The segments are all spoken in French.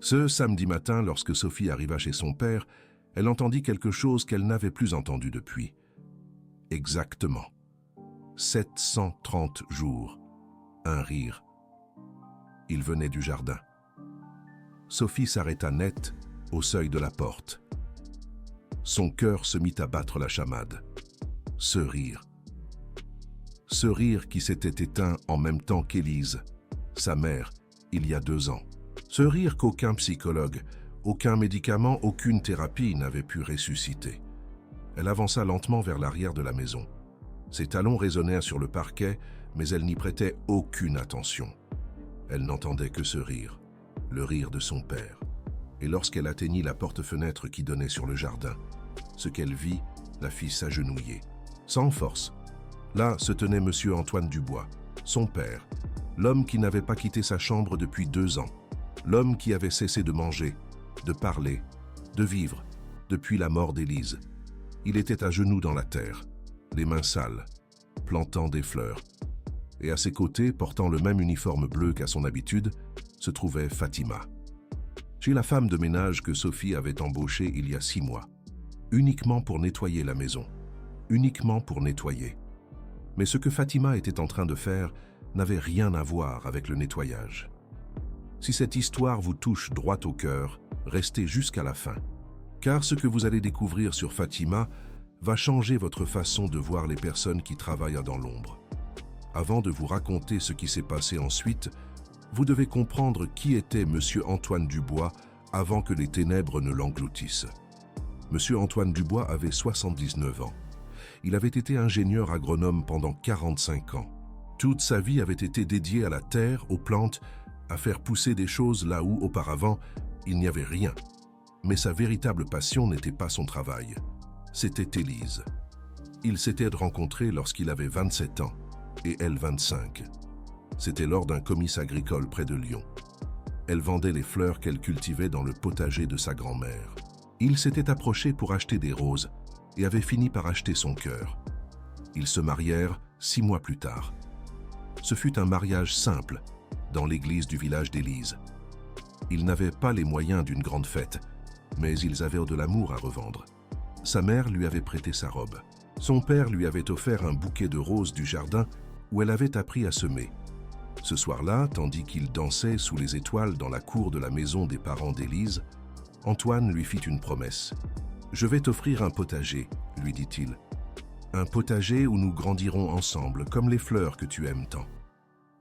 Ce samedi matin, lorsque Sophie arriva chez son père, elle entendit quelque chose qu'elle n'avait plus entendu depuis. Exactement. 730 jours. Un rire. Il venait du jardin. Sophie s'arrêta net au seuil de la porte. Son cœur se mit à battre la chamade. Ce rire. Ce rire qui s'était éteint en même temps qu'Élise, sa mère, il y a 2 ans. Ce rire qu'aucun psychologue, aucun médicament, aucune thérapie n'avait pu ressusciter. Elle avança lentement vers l'arrière de la maison. Ses talons résonnèrent sur le parquet, mais elle n'y prêtait aucune attention. Elle n'entendait que ce rire, le rire de son père. Et lorsqu'elle atteignit la porte-fenêtre qui donnait sur le jardin, ce qu'elle vit la fit s'agenouiller. Sans force. Là se tenait Monsieur Antoine Dubois, son père, l'homme qui n'avait pas quitté sa chambre depuis 2 ans, l'homme qui avait cessé de manger, de parler, de vivre, depuis la mort d'Élise. Il était à genoux dans la terre, les mains sales, plantant des fleurs. Et à ses côtés, portant le même uniforme bleu qu'à son habitude, se trouvait Fatima. Chez la femme de ménage que Sophie avait embauchée il y a 6 mois, uniquement pour nettoyer la maison, uniquement pour nettoyer. Mais ce que Fatima était en train de faire n'avait rien à voir avec le nettoyage. Si cette histoire vous touche droit au cœur, restez jusqu'à la fin. Car ce que vous allez découvrir sur Fatima va changer votre façon de voir les personnes qui travaillent dans l'ombre. Avant de vous raconter ce qui s'est passé ensuite, vous devez comprendre qui était Monsieur Antoine Dubois avant que les ténèbres ne l'engloutissent. Monsieur Antoine Dubois avait 79 ans. Il avait été ingénieur agronome pendant 45 ans. Toute sa vie avait été dédiée à la terre, aux plantes, à faire pousser des choses là où, auparavant, il n'y avait rien. Mais sa véritable passion n'était pas son travail. C'était Élise. Ils s'étaient rencontrés lorsqu'il avait 27 ans, et elle 25. C'était lors d'un comice agricole près de Lyon. Elle vendait les fleurs qu'elle cultivait dans le potager de sa grand-mère. Ils s'étaient approchés pour acheter des roses et avaient fini par acheter son cœur. Ils se marièrent 6 mois plus tard. Ce fut un mariage simple, dans l'église du village d'Élise. Ils n'avaient pas les moyens d'une grande fête, mais ils avaient de l'amour à revendre. Sa mère lui avait prêté sa robe. Son père lui avait offert un bouquet de roses du jardin où elle avait appris à semer. Ce soir-là, tandis qu'ils dansaient sous les étoiles dans la cour de la maison des parents d'Élise, Antoine lui fit une promesse. « Je vais t'offrir un potager, » lui dit-il. « Un potager où nous grandirons ensemble, comme les fleurs que tu aimes tant. »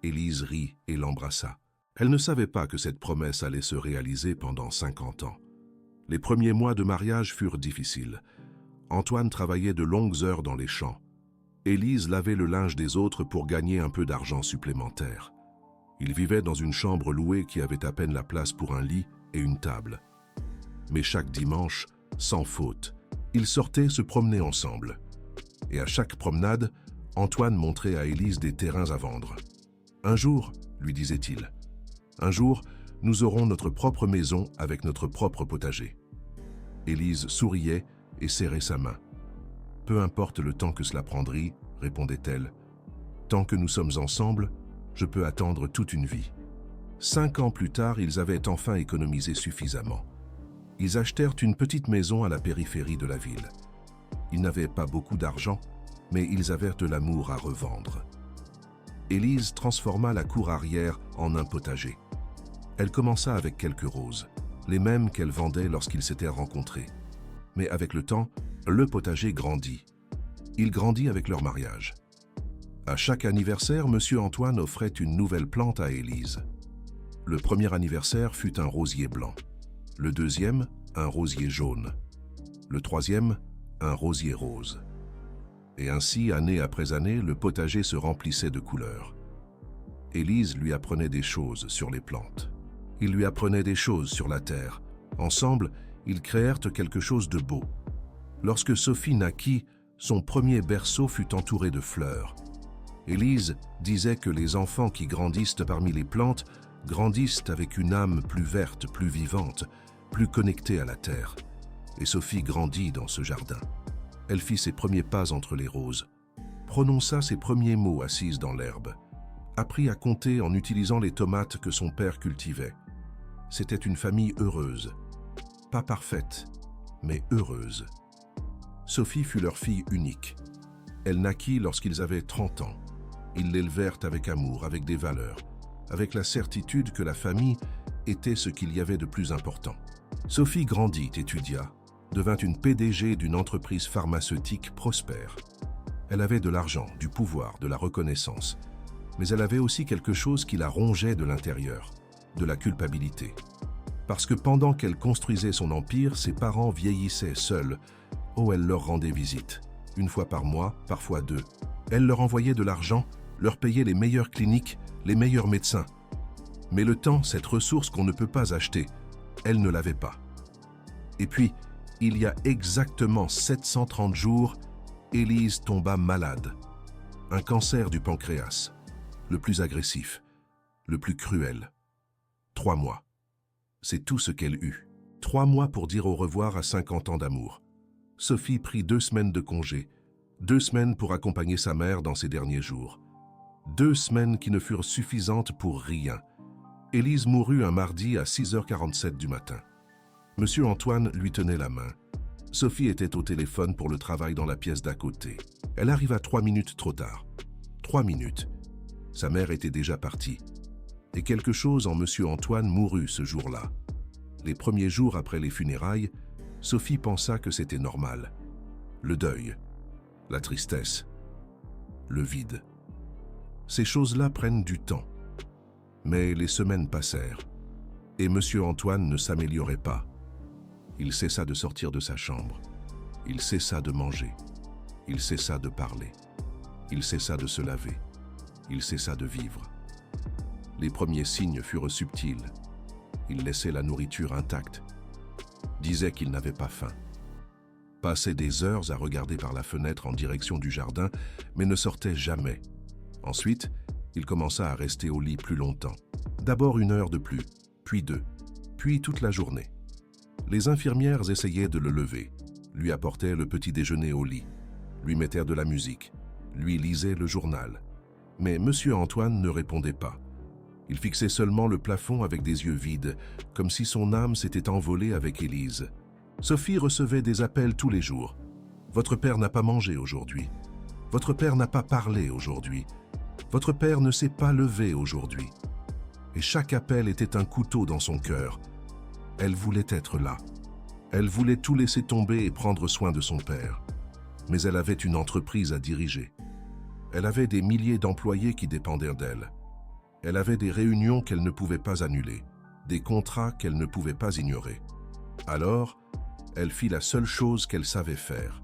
Élise rit et l'embrassa. Elle ne savait pas que cette promesse allait se réaliser pendant 50 ans. Les premiers mois de mariage furent difficiles. Antoine travaillait de longues heures dans les champs. Élise lavait le linge des autres pour gagner un peu d'argent supplémentaire. Ils vivaient dans une chambre louée qui avait à peine la place pour un lit et une table. Mais chaque dimanche, sans faute, ils sortaient se promener ensemble. Et à chaque promenade, Antoine montrait à Élise des terrains à vendre. « Un jour, lui disait-il, un jour, nous aurons notre propre maison avec notre propre potager. » Élise souriait et serrait sa main. « Peu importe le temps que cela prendrait, » répondait-elle. « Tant que nous sommes ensemble, je peux attendre toute une vie. » 5 ans plus tard, ils avaient enfin économisé suffisamment. Ils achetèrent une petite maison à la périphérie de la ville. Ils n'avaient pas beaucoup d'argent, mais ils avaient de l'amour à revendre. Élise transforma la cour arrière en un potager. Elle commença avec quelques roses, les mêmes qu'elle vendait lorsqu'ils s'étaient rencontrés. Mais avec le temps, le potager grandit. Il grandit avec leur mariage. À chaque anniversaire, Monsieur Antoine offrait une nouvelle plante à Élise. Le premier anniversaire fut un rosier blanc. Le deuxième, un rosier jaune. Le troisième, un rosier rose. Et ainsi, année après année, le potager se remplissait de couleurs. Élise lui apprenait des choses sur les plantes. Il lui apprenait des choses sur la terre. Ensemble, ils créèrent quelque chose de beau. Lorsque Sophie naquit, son premier berceau fut entouré de fleurs. Élise disait que les enfants qui grandissent parmi les plantes grandissent avec une âme plus verte, plus vivante, plus connectée à la terre. Et Sophie grandit dans ce jardin. Elle fit ses premiers pas entre les roses, prononça ses premiers mots assise dans l'herbe, apprit à compter en utilisant les tomates que son père cultivait. C'était une famille heureuse. Pas parfaite, mais heureuse. Sophie fut leur fille unique. Elle naquit lorsqu'ils avaient 30 ans. Ils l'élevèrent avec amour, avec des valeurs, avec la certitude que la famille était ce qu'il y avait de plus important. Sophie grandit, étudia, devint une PDG d'une entreprise pharmaceutique prospère. Elle avait de l'argent, du pouvoir, de la reconnaissance, mais elle avait aussi quelque chose qui la rongeait de l'intérieur, de la culpabilité. Parce que pendant qu'elle construisait son empire, ses parents vieillissaient seuls. Oh, elle leur rendait visite, une fois par mois, parfois deux. Elle leur envoyait de l'argent, leur payait les meilleures cliniques, les meilleurs médecins. Mais le temps, cette ressource qu'on ne peut pas acheter, elle ne l'avait pas. Et puis, il y a exactement 730 jours, Élise tomba malade. Un cancer du pancréas, le plus agressif, le plus cruel. 3 mois. C'est tout ce qu'elle eut. 3 mois pour dire au revoir à 50 ans d'amour. Sophie prit 2 semaines de congé, 2 semaines pour accompagner sa mère dans ses derniers jours. 2 semaines qui ne furent suffisantes pour rien. Élise mourut un mardi à 6h47 du matin. Monsieur Antoine lui tenait la main. Sophie était au téléphone pour le travail dans la pièce d'à côté. Elle arriva 3 minutes trop tard. 3 minutes. Sa mère était déjà partie. Et quelque chose en Monsieur Antoine mourut ce jour-là. Les premiers jours après les funérailles, Sophie pensa que c'était normal. Le deuil, la tristesse, le vide. Ces choses-là prennent du temps. Mais les semaines passèrent, et Monsieur Antoine ne s'améliorait pas. Il cessa de sortir de sa chambre. Il cessa de manger. Il cessa de parler. Il cessa de se laver. Il cessa de vivre. Les premiers signes furent subtils. Il laissait la nourriture intacte. Disait qu'il n'avait pas faim. Passait des heures à regarder par la fenêtre en direction du jardin, mais ne sortait jamais. Ensuite, il commença à rester au lit plus longtemps. D'abord 1 heure de plus, puis 2, puis toute la journée. Les infirmières essayaient de le lever, lui apportaient le petit déjeuner au lit, lui mettaient de la musique, lui lisaient le journal. Mais Monsieur Antoine ne répondait pas. Il fixait seulement le plafond avec des yeux vides, comme si son âme s'était envolée avec Élise. Sophie recevait des appels tous les jours. « Votre père n'a pas mangé aujourd'hui. Votre père n'a pas parlé aujourd'hui. Votre père ne s'est pas levé aujourd'hui. » Et chaque appel était un couteau dans son cœur. Elle voulait être là. Elle voulait tout laisser tomber et prendre soin de son père. Mais elle avait une entreprise à diriger. Elle avait des milliers d'employés qui dépendaient d'elle. Elle avait des réunions qu'elle ne pouvait pas annuler, des contrats qu'elle ne pouvait pas ignorer. Alors, elle fit la seule chose qu'elle savait faire,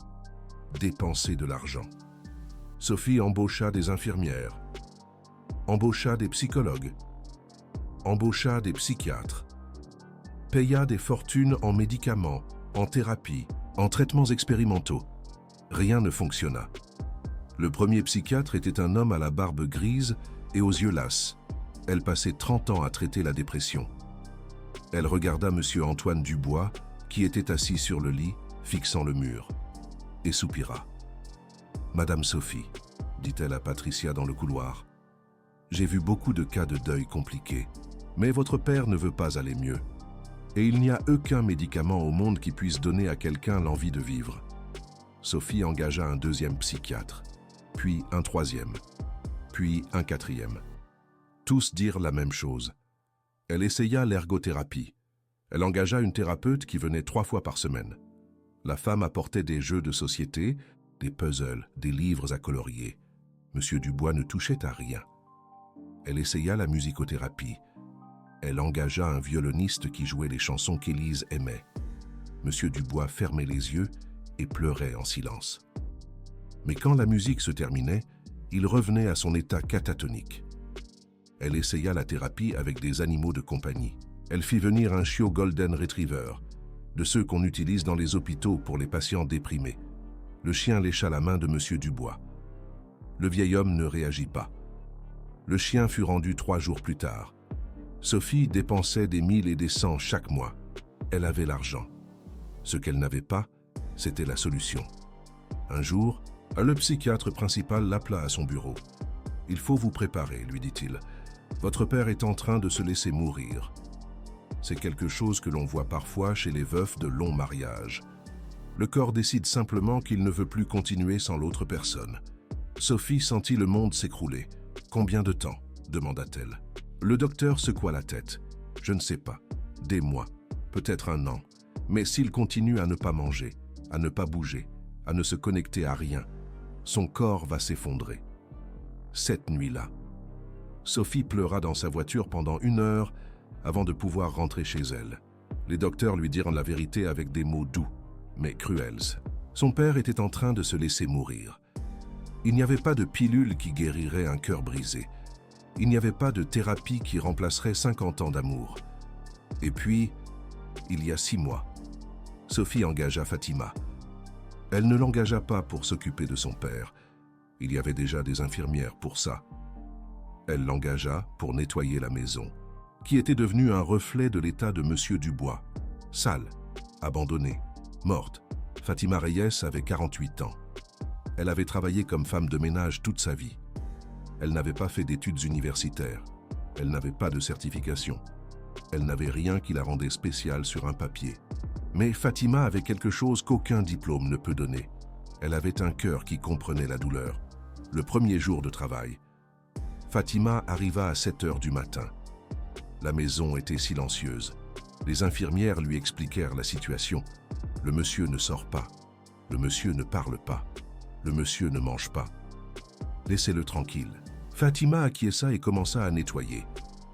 dépenser de l'argent. Sophie embaucha des infirmières, embaucha des psychologues, embaucha des psychiatres, paya des fortunes en médicaments, en thérapie, en traitements expérimentaux. Rien ne fonctionna. Le premier psychiatre était un homme à la barbe grise et aux yeux lasses. Elle passait 30 ans à traiter la dépression. Elle regarda Monsieur Antoine Dubois, qui était assis sur le lit, fixant le mur, et soupira. « Madame Sophie, dit-elle à Patricia dans le couloir, j'ai vu beaucoup de cas de deuil compliqués, mais votre père ne veut pas aller mieux. Et il n'y a aucun médicament au monde qui puisse donner à quelqu'un l'envie de vivre. » Sophie engagea un 2e psychiatre, puis un 3e, puis un 4e. Tous dirent la même chose. Elle essaya l'ergothérapie. Elle engagea une thérapeute qui venait 3 fois par semaine. La femme apportait des jeux de société, des puzzles, des livres à colorier. Monsieur Dubois ne touchait à rien. Elle essaya la musicothérapie. Elle engagea un violoniste qui jouait les chansons qu'Élise aimait. Monsieur Dubois fermait les yeux et pleurait en silence. Mais quand la musique se terminait, il revenait à son état catatonique. Elle essaya la thérapie avec des animaux de compagnie. Elle fit venir un chiot Golden Retriever, de ceux qu'on utilise dans les hôpitaux pour les patients déprimés. Le chien lécha la main de Monsieur Dubois. Le vieil homme ne réagit pas. Le chien fut rendu 3 jours plus tard. Sophie dépensait des 1000 et des 100 chaque mois. Elle avait l'argent. Ce qu'elle n'avait pas, c'était la solution. Un jour, le psychiatre principal l'appela à son bureau. « Il faut vous préparer, lui dit-il. Votre père est en train de se laisser mourir. » C'est quelque chose que l'on voit parfois chez les veufs de longs mariages. Le corps décide simplement qu'il ne veut plus continuer sans l'autre personne. Sophie sentit le monde s'écrouler. « Combien de temps ?» demanda-t-elle. Le docteur secoua la tête. « Je ne sais pas. Des mois, peut-être un an. Mais s'il continue à ne pas manger, à ne pas bouger, à ne se connecter à rien, son corps va s'effondrer. » Cette nuit-là, Sophie pleura dans sa voiture pendant 1 heure avant de pouvoir rentrer chez elle. Les docteurs lui dirent la vérité avec des mots doux, mais cruels. Son père était en train de se laisser mourir. Il n'y avait pas de pilule qui guérirait un cœur brisé. Il n'y avait pas de thérapie qui remplacerait 50 ans d'amour. Et puis, il y a 6 mois, Sophie engagea Fatima. Elle ne l'engagea pas pour s'occuper de son père. Il y avait déjà des infirmières pour ça. Elle l'engagea pour nettoyer la maison, qui était devenue un reflet de l'état de Monsieur Dubois. Sale, abandonnée, morte, Fatima Reyes avait 48 ans. Elle avait travaillé comme femme de ménage toute sa vie. Elle n'avait pas fait d'études universitaires. Elle n'avait pas de certification. Elle n'avait rien qui la rendait spéciale sur un papier. Mais Fatima avait quelque chose qu'aucun diplôme ne peut donner. Elle avait un cœur qui comprenait la douleur. Le premier jour de travail, Fatima arriva à 7 heures du matin. La maison était silencieuse. Les infirmières lui expliquèrent la situation. Le monsieur ne sort pas. Le monsieur ne parle pas. Le monsieur ne mange pas. Laissez-le tranquille. Fatima acquiesça et commença à nettoyer.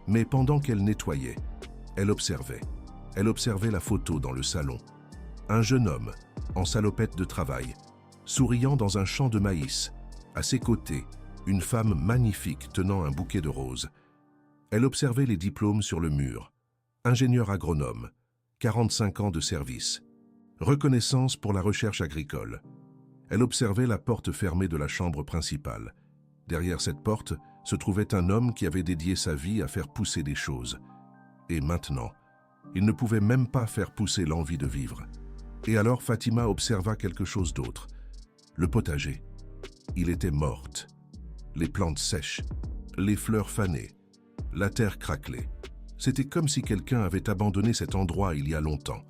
Mais pendant qu'elle nettoyait, elle observait. Elle observait la photo dans le salon. Un jeune homme, en salopette de travail, souriant dans un champ de maïs. À ses côtés, une femme magnifique tenant un bouquet de roses. Elle observait les diplômes sur le mur. Ingénieur agronome, 45 ans de service. Reconnaissance pour la recherche agricole. Elle observait la porte fermée de la chambre principale. Derrière cette porte se trouvait un homme qui avait dédié sa vie à faire pousser des choses. Et maintenant, il ne pouvait même pas faire pousser l'envie de vivre. Et alors Fatima observa quelque chose d'autre. Le potager. Il était morte. Les plantes sèches, les fleurs fanées, la terre craquelée. C'était comme si quelqu'un avait abandonné cet endroit il y a longtemps.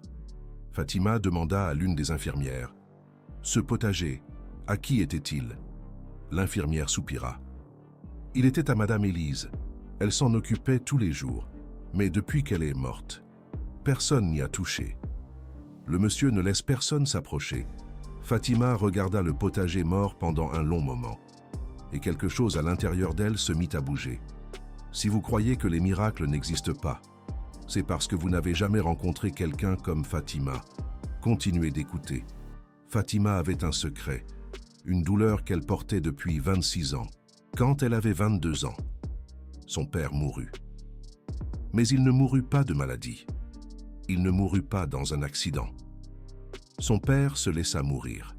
Fatima demanda à l'une des infirmières. « Ce potager, à qui était-il » L'infirmière soupira. « Il était à Madame Élise. Elle s'en occupait tous les jours. Mais depuis qu'elle est morte, personne n'y a touché. Le monsieur ne laisse personne s'approcher. » Fatima regarda le potager mort pendant un long moment. Et quelque chose à l'intérieur d'elle se mit à bouger. Si vous croyez que les miracles n'existent pas, c'est parce que vous n'avez jamais rencontré quelqu'un comme Fatima. Continuez d'écouter. Fatima avait un secret, une douleur qu'elle portait depuis 26 ans. Quand elle avait 22 ans, son père mourut. Mais il ne mourut pas de maladie. Il ne mourut pas dans un accident. Son père se laissa mourir.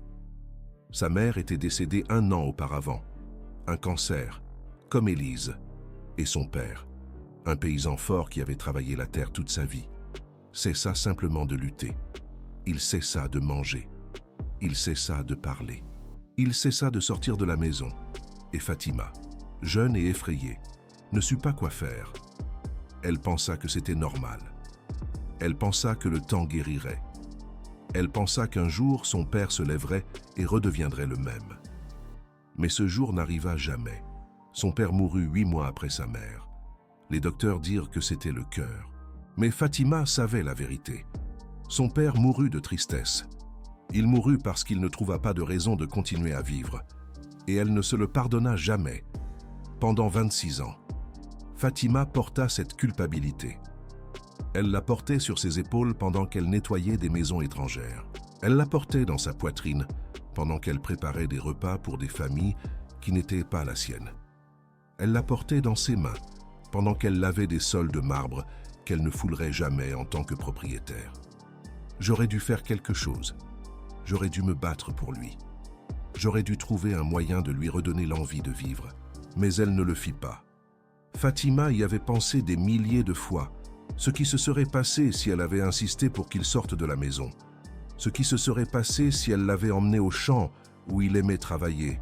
Sa mère était décédée 1 an auparavant. Un cancer, comme Élise. Et son père, un paysan fort qui avait travaillé la terre toute sa vie, cessa simplement de lutter. Il cessa de manger. Il cessa de parler. Il cessa de sortir de la maison. Et Fatima, jeune et effrayée, ne sut pas quoi faire. Elle pensa que c'était normal. Elle pensa que le temps guérirait. Elle pensa qu'un jour son père se lèverait et redeviendrait le même. Mais ce jour n'arriva jamais. Son père mourut 8 mois après sa mère. Les docteurs dirent que c'était le cœur. Mais Fatima savait la vérité. Son père mourut de tristesse. Il mourut parce qu'il ne trouva pas de raison de continuer à vivre. Et elle ne se le pardonna jamais. Pendant 26 ans, Fatima porta cette culpabilité. Elle la portait sur ses épaules pendant qu'elle nettoyait des maisons étrangères. Elle la portait dans sa poitrine pendant qu'elle préparait des repas pour des familles qui n'étaient pas la sienne. Elle la portait dans ses mains pendant qu'elle lavait des sols de marbre qu'elle ne foulerait jamais en tant que propriétaire. J'aurais dû faire quelque chose. J'aurais dû me battre pour lui. J'aurais dû trouver un moyen de lui redonner l'envie de vivre. Mais elle ne le fit pas. Fatima y avait pensé des milliers de fois. Ce qui se serait passé si elle avait insisté pour qu'il sorte de la maison. Ce qui se serait passé si elle l'avait emmené au champ où il aimait travailler.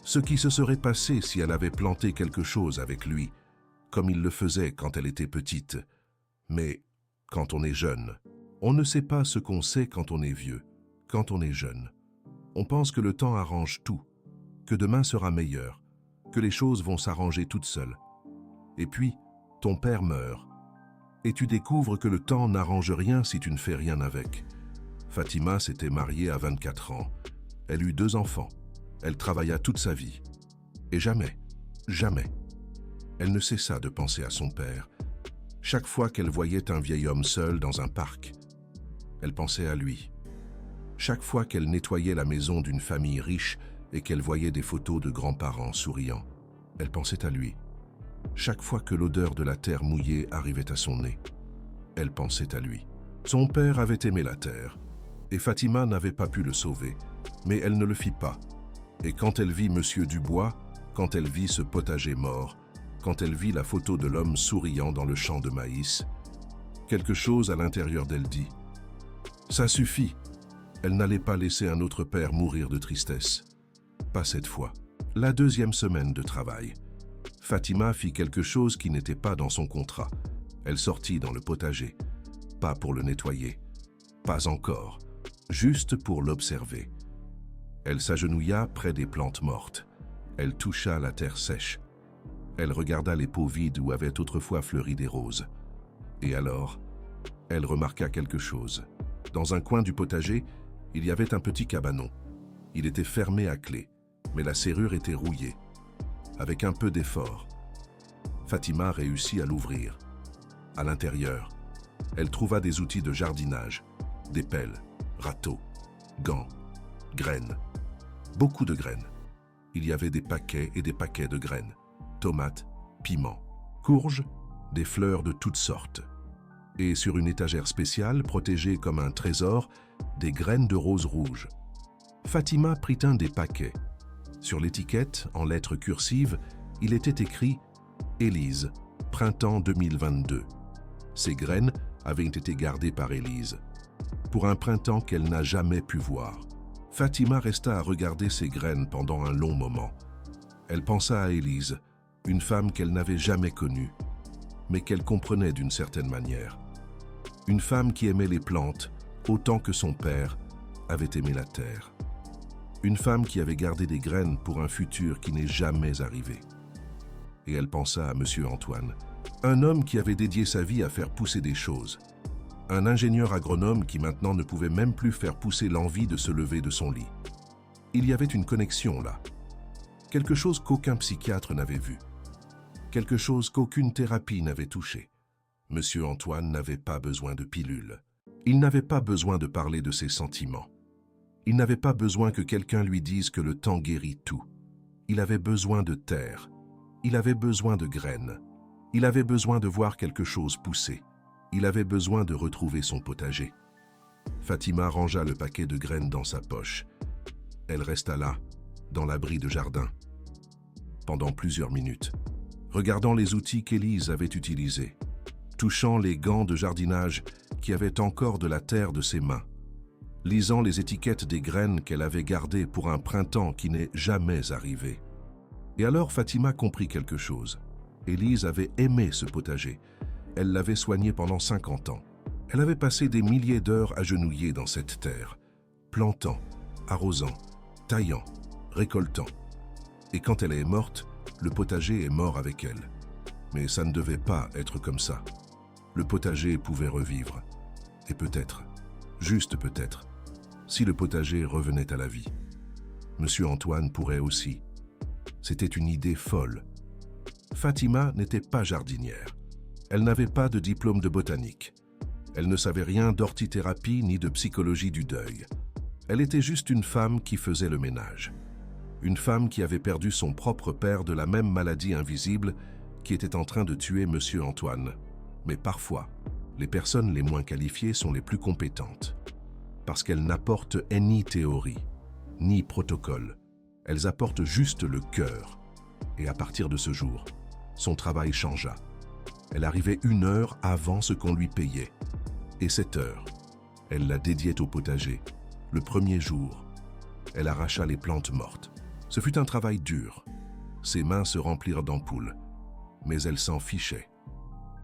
Ce qui se serait passé si elle avait planté quelque chose avec lui, comme il le faisait quand elle était petite. Mais quand on est jeune. On ne sait pas ce qu'on sait quand on est vieux, quand on est jeune. On pense que le temps arrange tout, que demain sera meilleur, que les choses vont s'arranger toutes seules. Et puis, ton père meurt. Et tu découvres que le temps n'arrange rien si tu ne fais rien avec. Fatima s'était mariée à 24 ans. Elle eut 2 enfants. Elle travailla toute sa vie. Et jamais, elle ne cessa de penser à son père. Chaque fois qu'elle voyait un vieil homme seul dans un parc, elle pensait à lui. Chaque fois qu'elle nettoyait la maison d'une famille riche et qu'elle voyait des photos de grands-parents souriants, elle pensait à lui. Chaque fois que l'odeur de la terre mouillée arrivait à son nez, elle pensait à lui. Son père avait aimé la terre, et Fatima n'avait pas pu le sauver, mais elle ne le fit pas. Et quand elle vit Monsieur Dubois, quand elle vit ce potager mort, quand elle vit la photo de l'homme souriant dans le champ de maïs, quelque chose à l'intérieur d'elle dit « Ça suffit !» Elle n'allait pas laisser un autre père mourir de tristesse. Pas cette fois. La 2e semaine de travail. Fatima fit quelque chose qui n'était pas dans son contrat. Elle sortit dans le potager. Pas pour le nettoyer. Pas encore. Juste pour l'observer. Elle s'agenouilla près des plantes mortes. Elle toucha la terre sèche. Elle regarda les pots vides où avaient autrefois fleuri des roses. Et alors, elle remarqua quelque chose. Dans un coin du potager, il y avait un petit cabanon. Il était fermé à clé, mais la serrure était rouillée. Avec un peu d'effort, Fatima réussit à l'ouvrir. À l'intérieur, elle trouva des outils de jardinage, des pelles, râteaux, gants, graines. Beaucoup de graines. Il y avait des paquets et des paquets de graines. Tomates, piments, courges, des fleurs de toutes sortes. Et sur une étagère spéciale, protégée comme un trésor, des graines de rose rouge. Fatima prit un des paquets. Sur l'étiquette, en lettres cursives, il était écrit « Élise, printemps 2022 ». Ces graines avaient été gardées par Élise, pour un printemps qu'elle n'a jamais pu voir. Fatima resta à regarder ces graines pendant un long moment. Elle pensa à Élise, une femme qu'elle n'avait jamais connue, mais qu'elle comprenait d'une certaine manière. Une femme qui aimait les plantes autant que son père avait aimé la terre. Une femme qui avait gardé des graines pour un futur qui n'est jamais arrivé. Et elle pensa à Monsieur Antoine, un homme qui avait dédié sa vie à faire pousser des choses. Un ingénieur agronome qui maintenant ne pouvait même plus faire pousser l'envie de se lever de son lit. Il y avait une connexion là. Quelque chose qu'aucun psychiatre n'avait vu. Quelque chose qu'aucune thérapie n'avait touché. Monsieur Antoine n'avait pas besoin de pilules. Il n'avait pas besoin de parler de ses sentiments. Il n'avait pas besoin que quelqu'un lui dise que le temps guérit tout. Il avait besoin de terre. Il avait besoin de graines. Il avait besoin de voir quelque chose pousser. Il avait besoin de retrouver son potager. Fatima rangea le paquet de graines dans sa poche. Elle resta là, dans l'abri de jardin, pendant plusieurs minutes, regardant les outils qu'Élise avait utilisés, touchant les gants de jardinage qui avaient encore de la terre de ses mains, lisant les étiquettes des graines qu'elle avait gardées pour un printemps qui n'est jamais arrivé. Et alors Fatima comprit quelque chose. Élise avait aimé ce potager. Elle l'avait soigné pendant 50 ans. Elle avait passé des milliers d'heures agenouillée dans cette terre, plantant, arrosant, taillant, récoltant. Et quand elle est morte, le potager est mort avec elle. Mais ça ne devait pas être comme ça. Le potager pouvait revivre. Et peut-être, juste peut-être, si le potager revenait à la vie, Monsieur Antoine pourrait aussi. C'était une idée folle. Fatima n'était pas jardinière. Elle n'avait pas de diplôme de botanique. Elle ne savait rien d'hortithérapie ni de psychologie du deuil. Elle était juste une femme qui faisait le ménage. Une femme qui avait perdu son propre père de la même maladie invisible qui était en train de tuer Monsieur Antoine. Mais parfois, les personnes les moins qualifiées sont les plus compétentes. Parce qu'elles n'apportent ni théorie, ni protocole. Elles apportent juste le cœur. Et à partir de ce jour, son travail changea. Elle arrivait 1 heure avant ce qu'on lui payait. Et cette heure, elle la dédiait au potager. Le premier jour, elle arracha les plantes mortes. Ce fut un travail dur. Ses mains se remplirent d'ampoules, mais elle s'en fichait.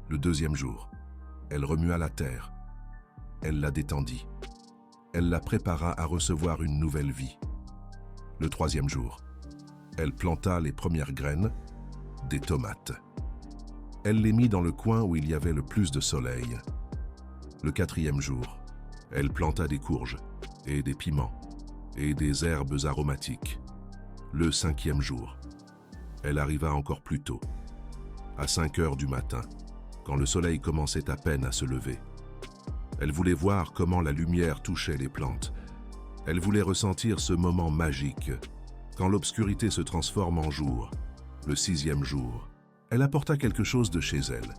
Le 2e jour, Elle remua la terre. Elle la détendit. Elle la prépara à recevoir une nouvelle vie. Le 3e jour, elle planta les premières graines, des tomates. Elle les mit dans le coin où il y avait le plus de soleil. Le 4e jour, elle planta des courges et des piments et des herbes aromatiques. Le 5e jour, elle arriva encore plus tôt, à 5 heures du matin, quand le soleil commençait à peine à se lever. Elle voulait voir comment la lumière touchait les plantes. Elle voulait ressentir ce moment magique, quand l'obscurité se transforme en jour. Le 6e jour, elle apporta quelque chose de chez elle,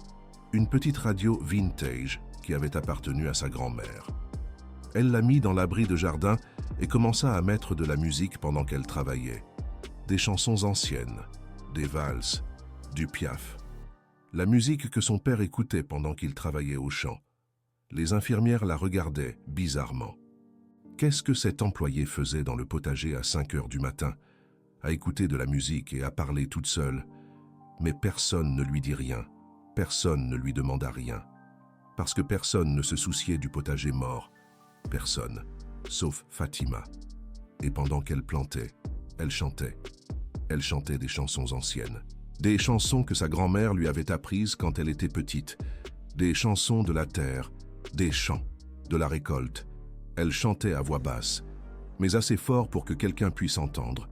une petite radio vintage qui avait appartenu à sa grand-mère. Elle la mit dans l'abri de jardin et commença à mettre de la musique pendant qu'elle travaillait. Des chansons anciennes, des valses, du Piaf. La musique que son père écoutait pendant qu'il travaillait au champ. Les infirmières la regardaient bizarrement. Qu'est-ce que cet employé faisait dans le potager à 5 heures du matin, à écouter de la musique et à parler toute seule? Mais personne ne lui dit rien, personne ne lui demanda rien, parce que personne ne se souciait du potager mort, personne, sauf Fatima. Et pendant qu'elle plantait, elle chantait des chansons anciennes, des chansons que sa grand-mère lui avait apprises quand elle était petite, des chansons de la terre, des chants, de la récolte. Elle chantait à voix basse, mais assez fort pour que quelqu'un puisse entendre.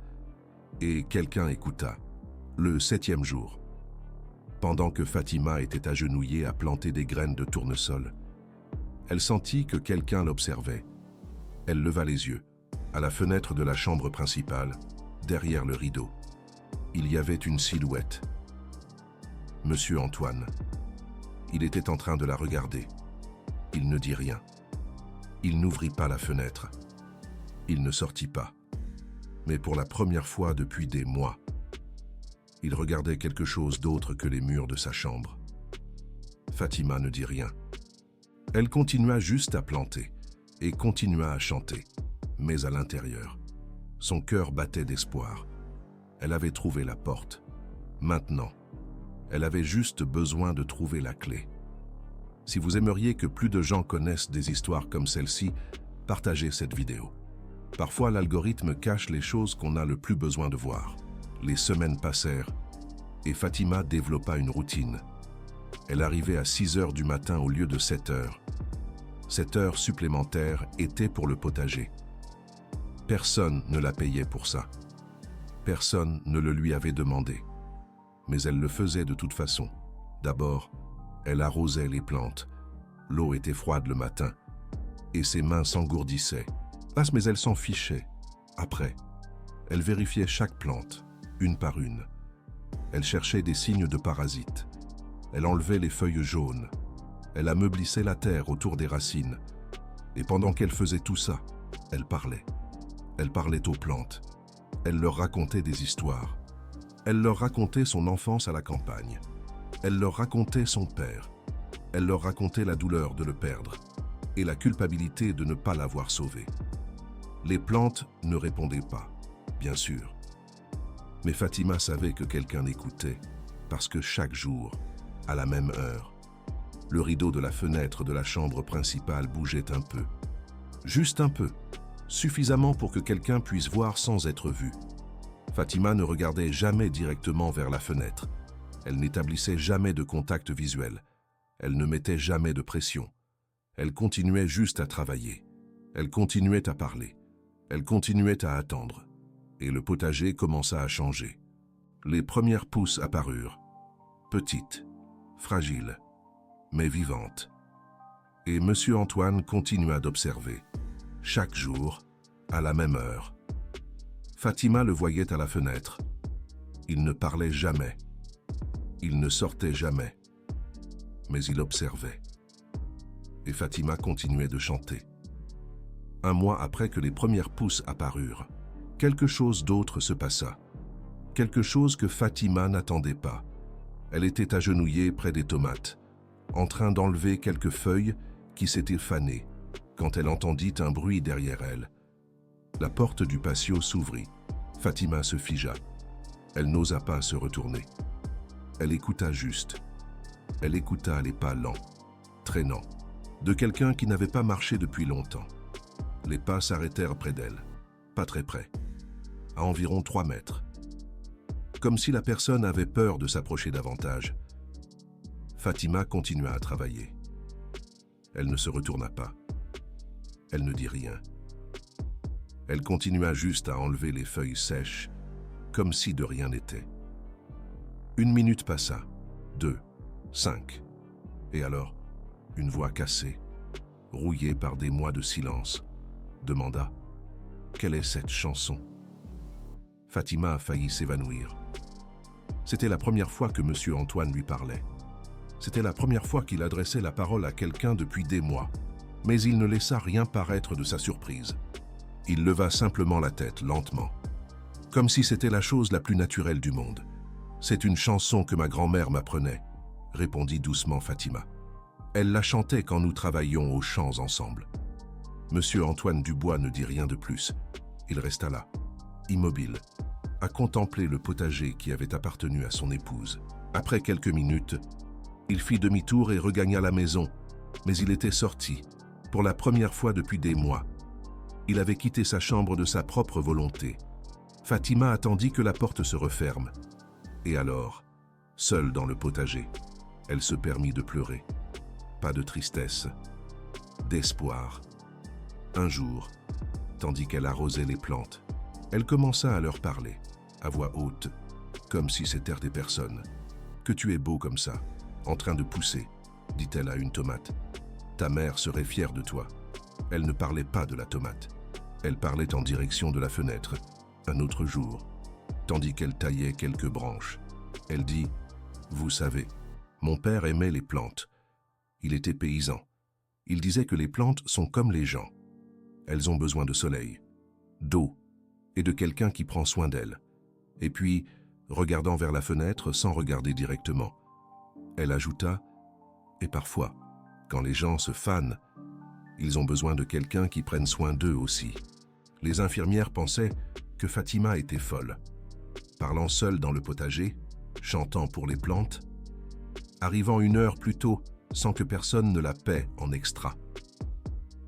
Et quelqu'un écouta. Le 7e jour, pendant que Fatima était agenouillée à planter des graines de tournesol, elle sentit que quelqu'un l'observait. Elle leva les yeux. À la fenêtre de la chambre principale, derrière le rideau, il y avait une silhouette. Monsieur Antoine. Il était en train de la regarder. Il ne dit rien. Il n'ouvrit pas la fenêtre. Il ne sortit pas. Mais pour la première fois depuis des mois, il regardait quelque chose d'autre que les murs de sa chambre. Fatima ne dit rien. Elle continua juste à planter et continua à chanter, mais à l'intérieur. Son cœur battait d'espoir. Elle avait trouvé la porte. Maintenant, elle avait juste besoin de trouver la clé. Si vous aimeriez que plus de gens connaissent des histoires comme celle-ci, partagez cette vidéo. Parfois, l'algorithme cache les choses qu'on a le plus besoin de voir. Les semaines passèrent et Fatima développa une routine. Elle arrivait à 6 heures du matin au lieu de 7 heures. Cette heure supplémentaire était pour le potager. Personne ne la payait pour ça. Personne ne le lui avait demandé. Mais elle le faisait de toute façon. D'abord, elle arrosait les plantes. L'eau était froide le matin et ses mains s'engourdissaient. Mais elle s'en fichait. Après, elle vérifiait chaque plante, une par une. Elle cherchait des signes de parasites. Elle enlevait les feuilles jaunes. Elle ameublissait la terre autour des racines. Et pendant qu'elle faisait tout ça, elle parlait. Elle parlait aux plantes. Elle leur racontait des histoires. Elle leur racontait son enfance à la campagne. Elle leur racontait son père. Elle leur racontait la douleur de le perdre et la culpabilité de ne pas l'avoir sauvé. Les plantes ne répondaient pas, bien sûr. Mais Fatima savait que quelqu'un écoutait, parce que chaque jour, à la même heure, le rideau de la fenêtre de la chambre principale bougeait un peu. Juste un peu, suffisamment pour que quelqu'un puisse voir sans être vu. Fatima ne regardait jamais directement vers la fenêtre. Elle n'établissait jamais de contact visuel. Elle ne mettait jamais de pression. Elle continuait juste à travailler. Elle continuait à parler. Elle continuait à attendre. Et le potager commença à changer. Les premières pousses apparurent. Petites, fragiles, mais vivantes. Et Monsieur Antoine continua d'observer. Chaque jour, à la même heure. Fatima le voyait à la fenêtre. Il ne parlait jamais. Il ne sortait jamais. Mais il observait. Et Fatima continuait de chanter. Un mois après que les premières pousses apparurent, quelque chose d'autre se passa. Quelque chose que Fatima n'attendait pas. Elle était agenouillée près des tomates, en train d'enlever quelques feuilles qui s'étaient fanées, quand elle entendit un bruit derrière elle. La porte du patio s'ouvrit. Fatima se figea. Elle n'osa pas se retourner. Elle écouta juste. Elle écouta les pas lents. traînant, de quelqu'un qui n'avait pas marché depuis longtemps. Les pas s'arrêtèrent près d'elle, pas très près, à environ 3 mètres. Comme si la personne avait peur de s'approcher davantage. Fatima continua à travailler. Elle ne se retourna pas. Elle ne dit rien. Elle continua juste à enlever les feuilles sèches, comme si de rien n'était. 1 minute passa, 2, 5. Et alors, une voix cassée, rouillée par des mois de silence, demanda « Quelle est cette chanson ?» Fatima a failli s'évanouir. C'était la première fois que M. Antoine lui parlait. C'était la première fois qu'il adressait la parole à quelqu'un depuis des mois, mais il ne laissa rien paraître de sa surprise. Il leva simplement la tête, lentement, comme si c'était la chose la plus naturelle du monde. « C'est une chanson que ma grand-mère m'apprenait », répondit doucement Fatima. Elle la chantait quand nous travaillions aux champs ensemble. Monsieur Antoine Dubois ne dit rien de plus. Il resta là, immobile, à contempler le potager qui avait appartenu à son épouse. Après quelques minutes, il fit demi-tour et regagna la maison, mais il était sorti, pour la première fois depuis des mois. Il avait quitté sa chambre de sa propre volonté. Fatima attendit que la porte se referme. Et alors, seule dans le potager, elle se permit de pleurer. Pas de tristesse, d'espoir. Un jour, tandis qu'elle arrosait les plantes, elle commença à leur parler, à voix haute, comme si c'étaient des personnes. « Que tu es beau comme ça, en train de pousser, » dit-elle à une tomate. « Ta mère serait fière de toi. » Elle ne parlait pas de la tomate. Elle parlait en direction de la fenêtre, un autre jour, tandis qu'elle taillait quelques branches. Elle dit « Vous savez, mon père aimait les plantes. Il était paysan. Il disait que les plantes sont comme les gens. Elles ont besoin de soleil, d'eau et de quelqu'un qui prend soin d'elles. » Et puis, regardant vers la fenêtre sans regarder directement, elle ajouta « Et parfois, quand les gens se fanent, ils ont besoin de quelqu'un qui prenne soin d'eux aussi. » Les infirmières pensaient que Fatima était folle. Parlant seule dans le potager, chantant pour les plantes, arrivant 1 heure plus tôt sans que personne ne la paie en extra.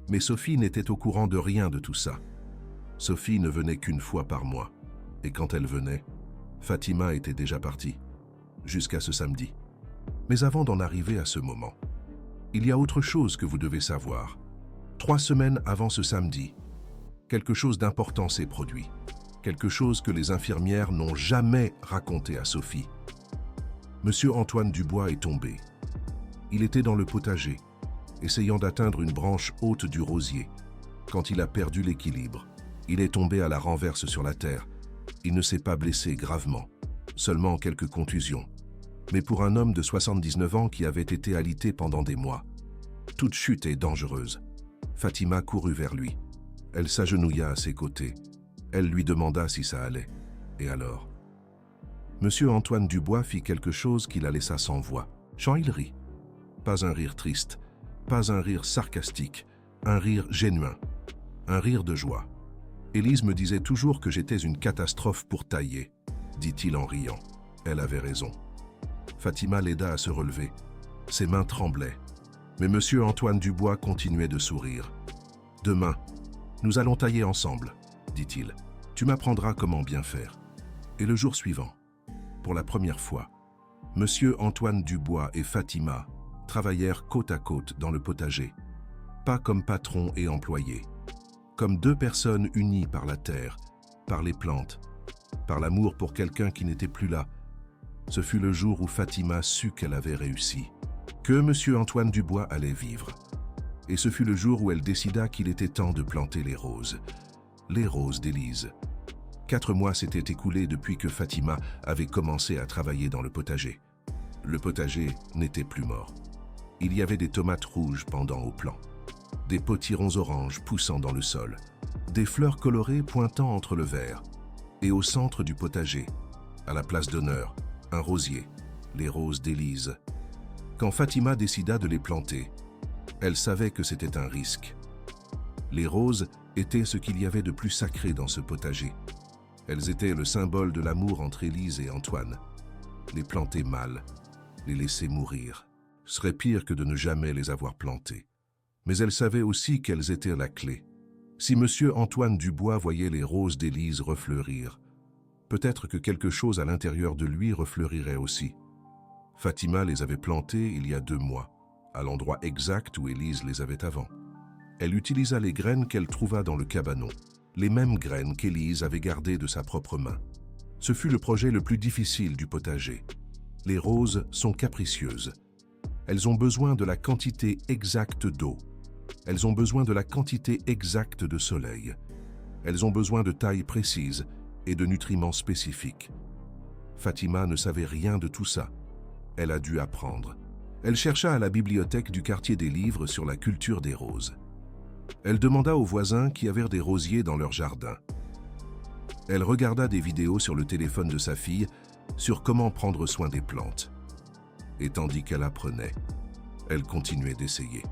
Mais Sophie n'était au courant de rien de tout ça. Sophie ne venait qu'1 fois par mois. Et quand elle venait, Fatima était déjà partie, jusqu'à ce samedi. Mais avant d'en arriver à ce moment, il y a autre chose que vous devez savoir. 3 semaines avant ce samedi, quelque chose d'important s'est produit. Quelque chose que les infirmières n'ont jamais raconté à Sophie. Monsieur Antoine Dubois est tombé. Il était dans le potager, essayant d'atteindre une branche haute du rosier. Quand il a perdu l'équilibre, il est tombé à la renverse sur la terre. Il ne s'est pas blessé gravement, seulement quelques contusions. Mais pour un homme de 79 ans qui avait été alité pendant des mois, toute chute est dangereuse. Fatima courut vers lui. Elle s'agenouilla à ses côtés. Elle lui demanda si ça allait. Et alors? Monsieur Antoine Dubois fit quelque chose qui la laissa sans voix. Quand il rit. Pas un rire triste, pas un rire sarcastique, un rire genuin, un rire de joie. Élise me disait toujours que j'étais une catastrophe pour tailler, dit-il en riant. Elle avait raison. Fatima l'aida à se relever. Ses mains tremblaient. Mais monsieur Antoine Dubois continuait de sourire. « Demain, nous allons tailler ensemble, » dit-il. « Tu m'apprendras comment bien faire. » Et le jour suivant, pour la première fois, monsieur Antoine Dubois et Fatima travaillèrent côte à côte dans le potager, pas comme patron et employé, comme 2 personnes unies par la terre, par les plantes, par l'amour pour quelqu'un qui n'était plus là. Ce fut le jour où Fatima sut qu'elle avait réussi, que monsieur Antoine Dubois allait vivre. Et ce fut le jour où elle décida qu'il était temps de planter les roses d'Élise. 4 mois s'étaient écoulés depuis que Fatima avait commencé à travailler dans le potager. Le potager n'était plus mort. Il y avait des tomates rouges pendant au plan, des potirons oranges poussant dans le sol, des fleurs colorées pointant entre le vert, et au centre du potager, à la place d'honneur, un rosier, les roses d'Élise. Quand Fatima décida de les planter, elle savait que c'était un risque. Les roses étaient ce qu'il y avait de plus sacré dans ce potager. Elles étaient le symbole de l'amour entre Élise et Antoine. Les planter mal, les laisser mourir. serait pire que de ne jamais les avoir plantées. Mais elle savait aussi qu'elles étaient la clé. Si Monsieur Antoine Dubois voyait les roses d'Élise refleurir, peut-être que quelque chose à l'intérieur de lui refleurirait aussi. Fatima les avait plantées il y a 2 mois, à l'endroit exact où Élise les avait avant. Elle utilisa les graines qu'elle trouva dans le cabanon, les mêmes graines qu'Élise avait gardées de sa propre main. Ce fut le projet le plus difficile du potager. Les roses sont capricieuses. Elles ont besoin de la quantité exacte d'eau. Elles ont besoin de la quantité exacte de soleil. Elles ont besoin de taille précise et de nutriments spécifiques. Fatima ne savait rien de tout ça. Elle a dû apprendre. Elle chercha à la bibliothèque du quartier des livres sur la culture des roses. Elle demanda aux voisins qui avaient des rosiers dans leur jardin. Elle regarda des vidéos sur le téléphone de sa fille sur comment prendre soin des plantes. Et tandis qu'elle apprenait, elle continuait d'essayer.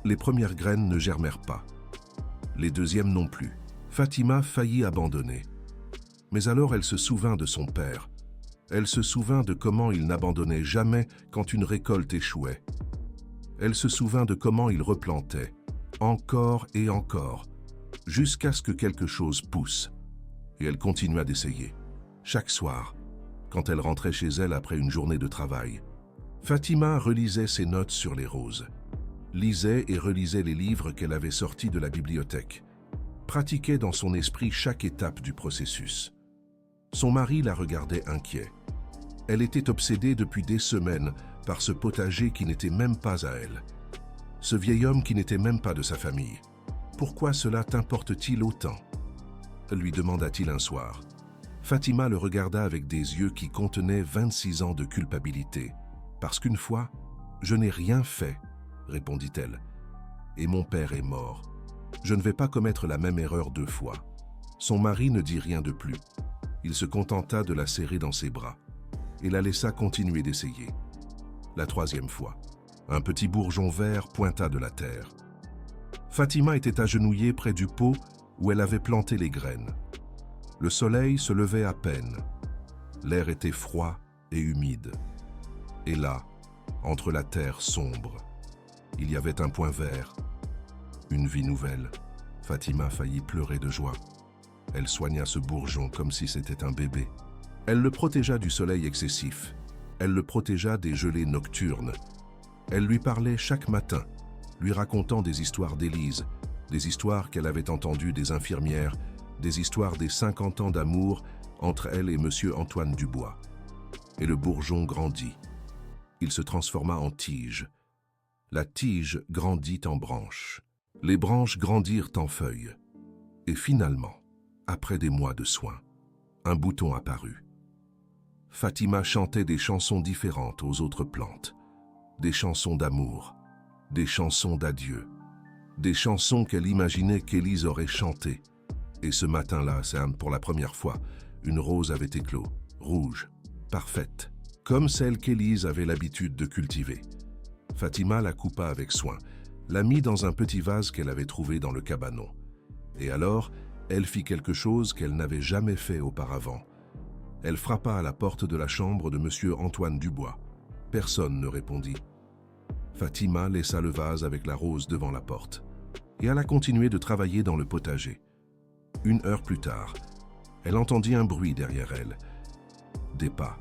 Les premières graines ne germèrent pas. Les deuxièmes non plus. Fatima faillit abandonner. Mais alors elle se souvint de son père. Elle se souvint de comment il n'abandonnait jamais quand une récolte échouait. Elle se souvint de comment il replantait, encore et encore, jusqu'à ce que quelque chose pousse. Et elle continua d'essayer. Chaque soir, quand elle rentrait chez elle après une journée de travail, Fatima relisait ses notes sur les roses, lisait et relisait les livres qu'elle avait sortis de la bibliothèque, pratiquait dans son esprit chaque étape du processus. Son mari la regardait inquiet. Elle était obsédée depuis des semaines par ce potager qui n'était même pas à elle. Ce vieil homme qui n'était même pas de sa famille. Pourquoi cela t'importe-t-il autant ? Lui demanda-t-il un soir. Fatima le regarda avec des yeux qui contenaient 26 ans de culpabilité. « Parce qu'une fois, je n'ai rien fait, » répondit-elle. « Et mon père est mort. Je ne vais pas commettre la même erreur 2 fois. » Son mari ne dit rien de plus. Il se contenta de la serrer dans ses bras et la laissa continuer d'essayer. La 3e fois, un petit bourgeon vert pointa de la terre. Fatima était agenouillée près du pot où elle avait planté les graines. Le soleil se levait à peine. L'air était froid et humide. Et là, entre la terre sombre, il y avait un point vert, une vie nouvelle. Fatima faillit pleurer de joie. Elle soigna ce bourgeon comme si c'était un bébé. Elle le protégea du soleil excessif. Elle le protégea des gelées nocturnes. Elle lui parlait chaque matin, lui racontant des histoires d'Élise, des histoires qu'elle avait entendues des infirmières, des histoires des 50 ans d'amour entre elle et Monsieur Antoine Dubois. Et le bourgeon grandit. Il se transforma en tige. La tige grandit en branche. Les branches grandirent en feuilles. Et finalement, après des mois de soins, un bouton apparut. Fatima chantait des chansons différentes aux autres plantes. Des chansons d'amour, des chansons d'adieu, des chansons qu'elle imaginait qu'Élise aurait chantées. Et ce matin-là, pour la première fois, une rose avait éclos, rouge, parfaite, comme celle qu'Élise avait l'habitude de cultiver. Fatima la coupa avec soin, la mit dans un petit vase qu'elle avait trouvé dans le cabanon. Et alors, elle fit quelque chose qu'elle n'avait jamais fait auparavant. Elle frappa à la porte de la chambre de Monsieur Antoine Dubois. Personne ne répondit. Fatima laissa le vase avec la rose devant la porte et alla continuer de travailler dans le potager. 1 heure plus tard, elle entendit un bruit derrière elle. Des pas.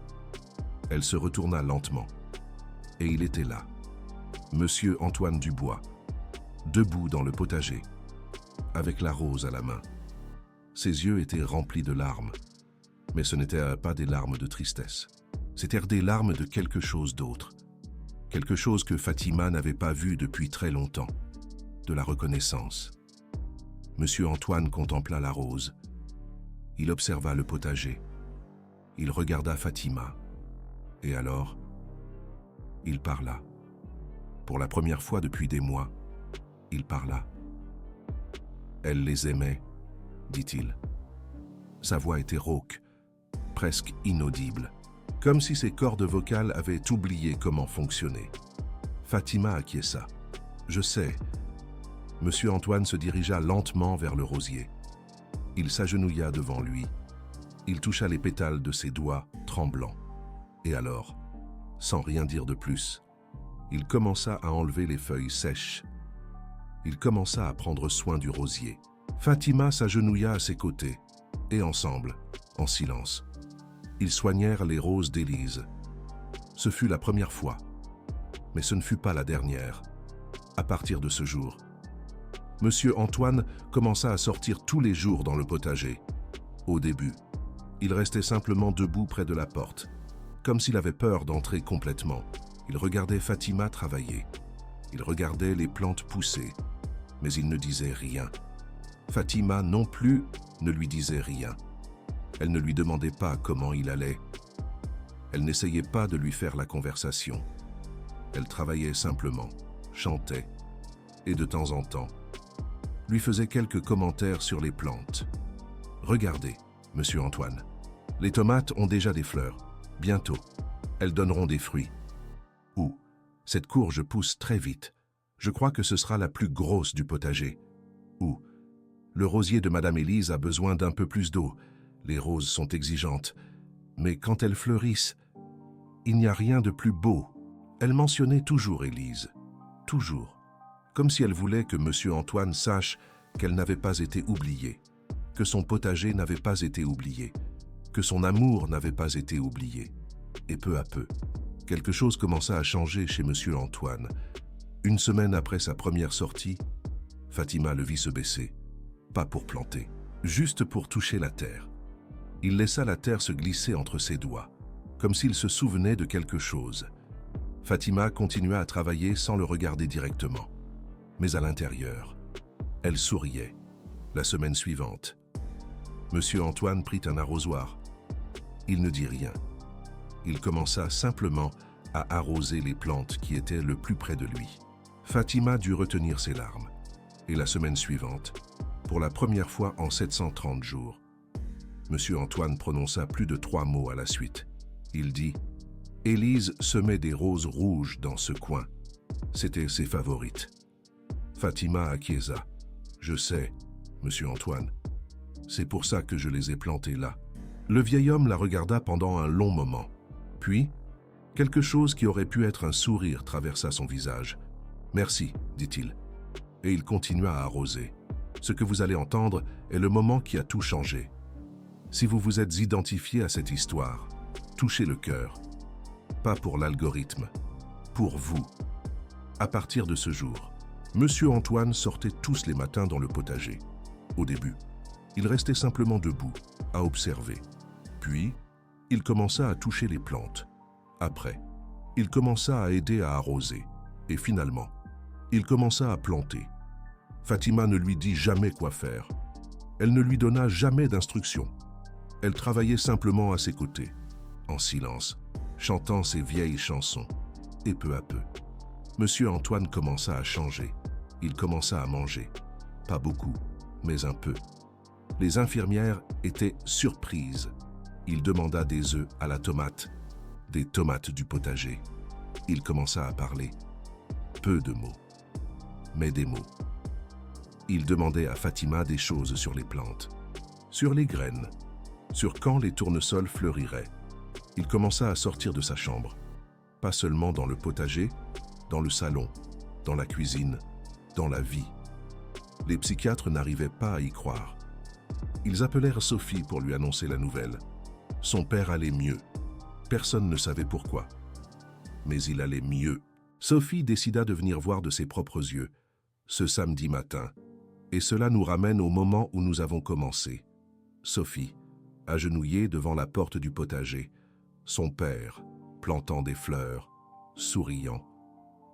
Elle se retourna lentement. Et il était là, Monsieur Antoine Dubois, debout dans le potager, avec la rose à la main. Ses yeux étaient remplis de larmes, mais ce n'étaient pas des larmes de tristesse. C'étaient des larmes de quelque chose d'autre. Quelque chose que Fatima n'avait pas vu depuis très longtemps. De la reconnaissance. Monsieur Antoine contempla la rose. Il observa le potager. Il regarda Fatima. Et alors, il parla. Pour la première fois depuis des mois, il parla. « Elle les aimait », dit-il. Sa voix était rauque, presque inaudible, comme si ses cordes vocales avaient oublié comment fonctionner. Fatima acquiesça. « Je sais. » Monsieur Antoine se dirigea lentement vers le rosier. Il s'agenouilla devant lui. Il toucha les pétales de ses doigts tremblants. Et alors, sans rien dire de plus, Il commença à enlever les feuilles sèches. Il commença à prendre soin du rosier. Fatima s'agenouilla à ses côtés, et ensemble, en silence, ils soignèrent les roses d'Élise. Ce fut la première fois, mais ce ne fut pas la dernière. À partir de ce jour, Monsieur Antoine commença à sortir tous les jours dans le potager. Au début, il restait simplement debout près de la porte, comme s'il avait peur d'entrer complètement. Il regardait Fatima travailler. Il regardait les plantes pousser, mais il ne disait rien. Fatima non plus ne lui disait rien. Elle ne lui demandait pas comment il allait. Elle n'essayait pas de lui faire la conversation. Elle travaillait simplement, chantait, et de temps en temps, lui faisait quelques commentaires sur les plantes. « Regardez, Monsieur Antoine, les tomates ont déjà des fleurs. Bientôt, elles donneront des fruits. Ou, cette courge pousse très vite. Je crois que ce sera la plus grosse du potager. Ou, le rosier de Madame Élise a besoin d'un peu plus d'eau. Les roses sont exigeantes. Mais quand elles fleurissent, il n'y a rien de plus beau. » Elle mentionnait toujours Élise. Toujours. Comme si elle voulait que Monsieur Antoine sache qu'elle n'avait pas été oubliée, que son potager n'avait pas été oublié, que son amour n'avait pas été oublié. Et peu à peu, quelque chose commença à changer chez Monsieur Antoine. Une semaine après sa première sortie, Fatima le vit se baisser, pas pour planter, juste pour toucher la terre. Il laissa la terre se glisser entre ses doigts, comme s'il se souvenait de quelque chose. Fatima continua à travailler sans le regarder directement. Mais à l'intérieur, elle souriait. La semaine suivante, Monsieur Antoine prit un arrosoir. Il ne dit rien. Il commença simplement à arroser les plantes qui étaient le plus près de lui. Fatima dut retenir ses larmes. Et la semaine suivante, pour la première fois en 730 jours, Monsieur Antoine prononça plus de 3 mots à la suite. Il dit « Élise semait des roses rouges dans ce coin. C'étaient ses favorites. » Fatima acquiesça. « Je sais, Monsieur Antoine. C'est pour ça que je les ai plantées là. » Le vieil homme la regarda pendant un long moment. Puis, quelque chose qui aurait pu être un sourire traversa son visage. « Merci, dit-il. » Et il continua à arroser. Ce que vous allez entendre est le moment qui a tout changé. Si vous vous êtes identifié à cette histoire, touchez le cœur. Pas pour l'algorithme, pour vous. À partir de ce jour, Monsieur Antoine sortait tous les matins dans le potager. Au début, il restait simplement debout, à observer. Puis, il commença à toucher les plantes. Après, il commença à aider à arroser. Et finalement, il commença à planter. Fatima ne lui dit jamais quoi faire. Elle ne lui donna jamais d'instructions. Elle travaillait simplement à ses côtés, en silence, chantant ses vieilles chansons. Et peu à peu, Monsieur Antoine commença à changer. Il commença à manger. Pas beaucoup, mais un peu. Les infirmières étaient surprises. Il demanda des œufs à la tomate, des tomates du potager. Il commença à parler. Peu de mots, mais des mots. Il demandait à Fatima des choses sur les plantes, sur les graines, sur quand les tournesols fleuriraient. Il commença à sortir de sa chambre, pas seulement dans le potager, dans le salon, dans la cuisine, dans la vie. Les psychiatres n'arrivaient pas à y croire. Ils appelèrent Sophie pour lui annoncer la nouvelle. Son père allait mieux. Personne ne savait pourquoi. Mais il allait mieux. Sophie décida de venir voir de ses propres yeux, ce samedi matin. Et cela nous ramène au moment où nous avons commencé. Sophie, agenouillée devant la porte du potager, son père, plantant des fleurs, souriant,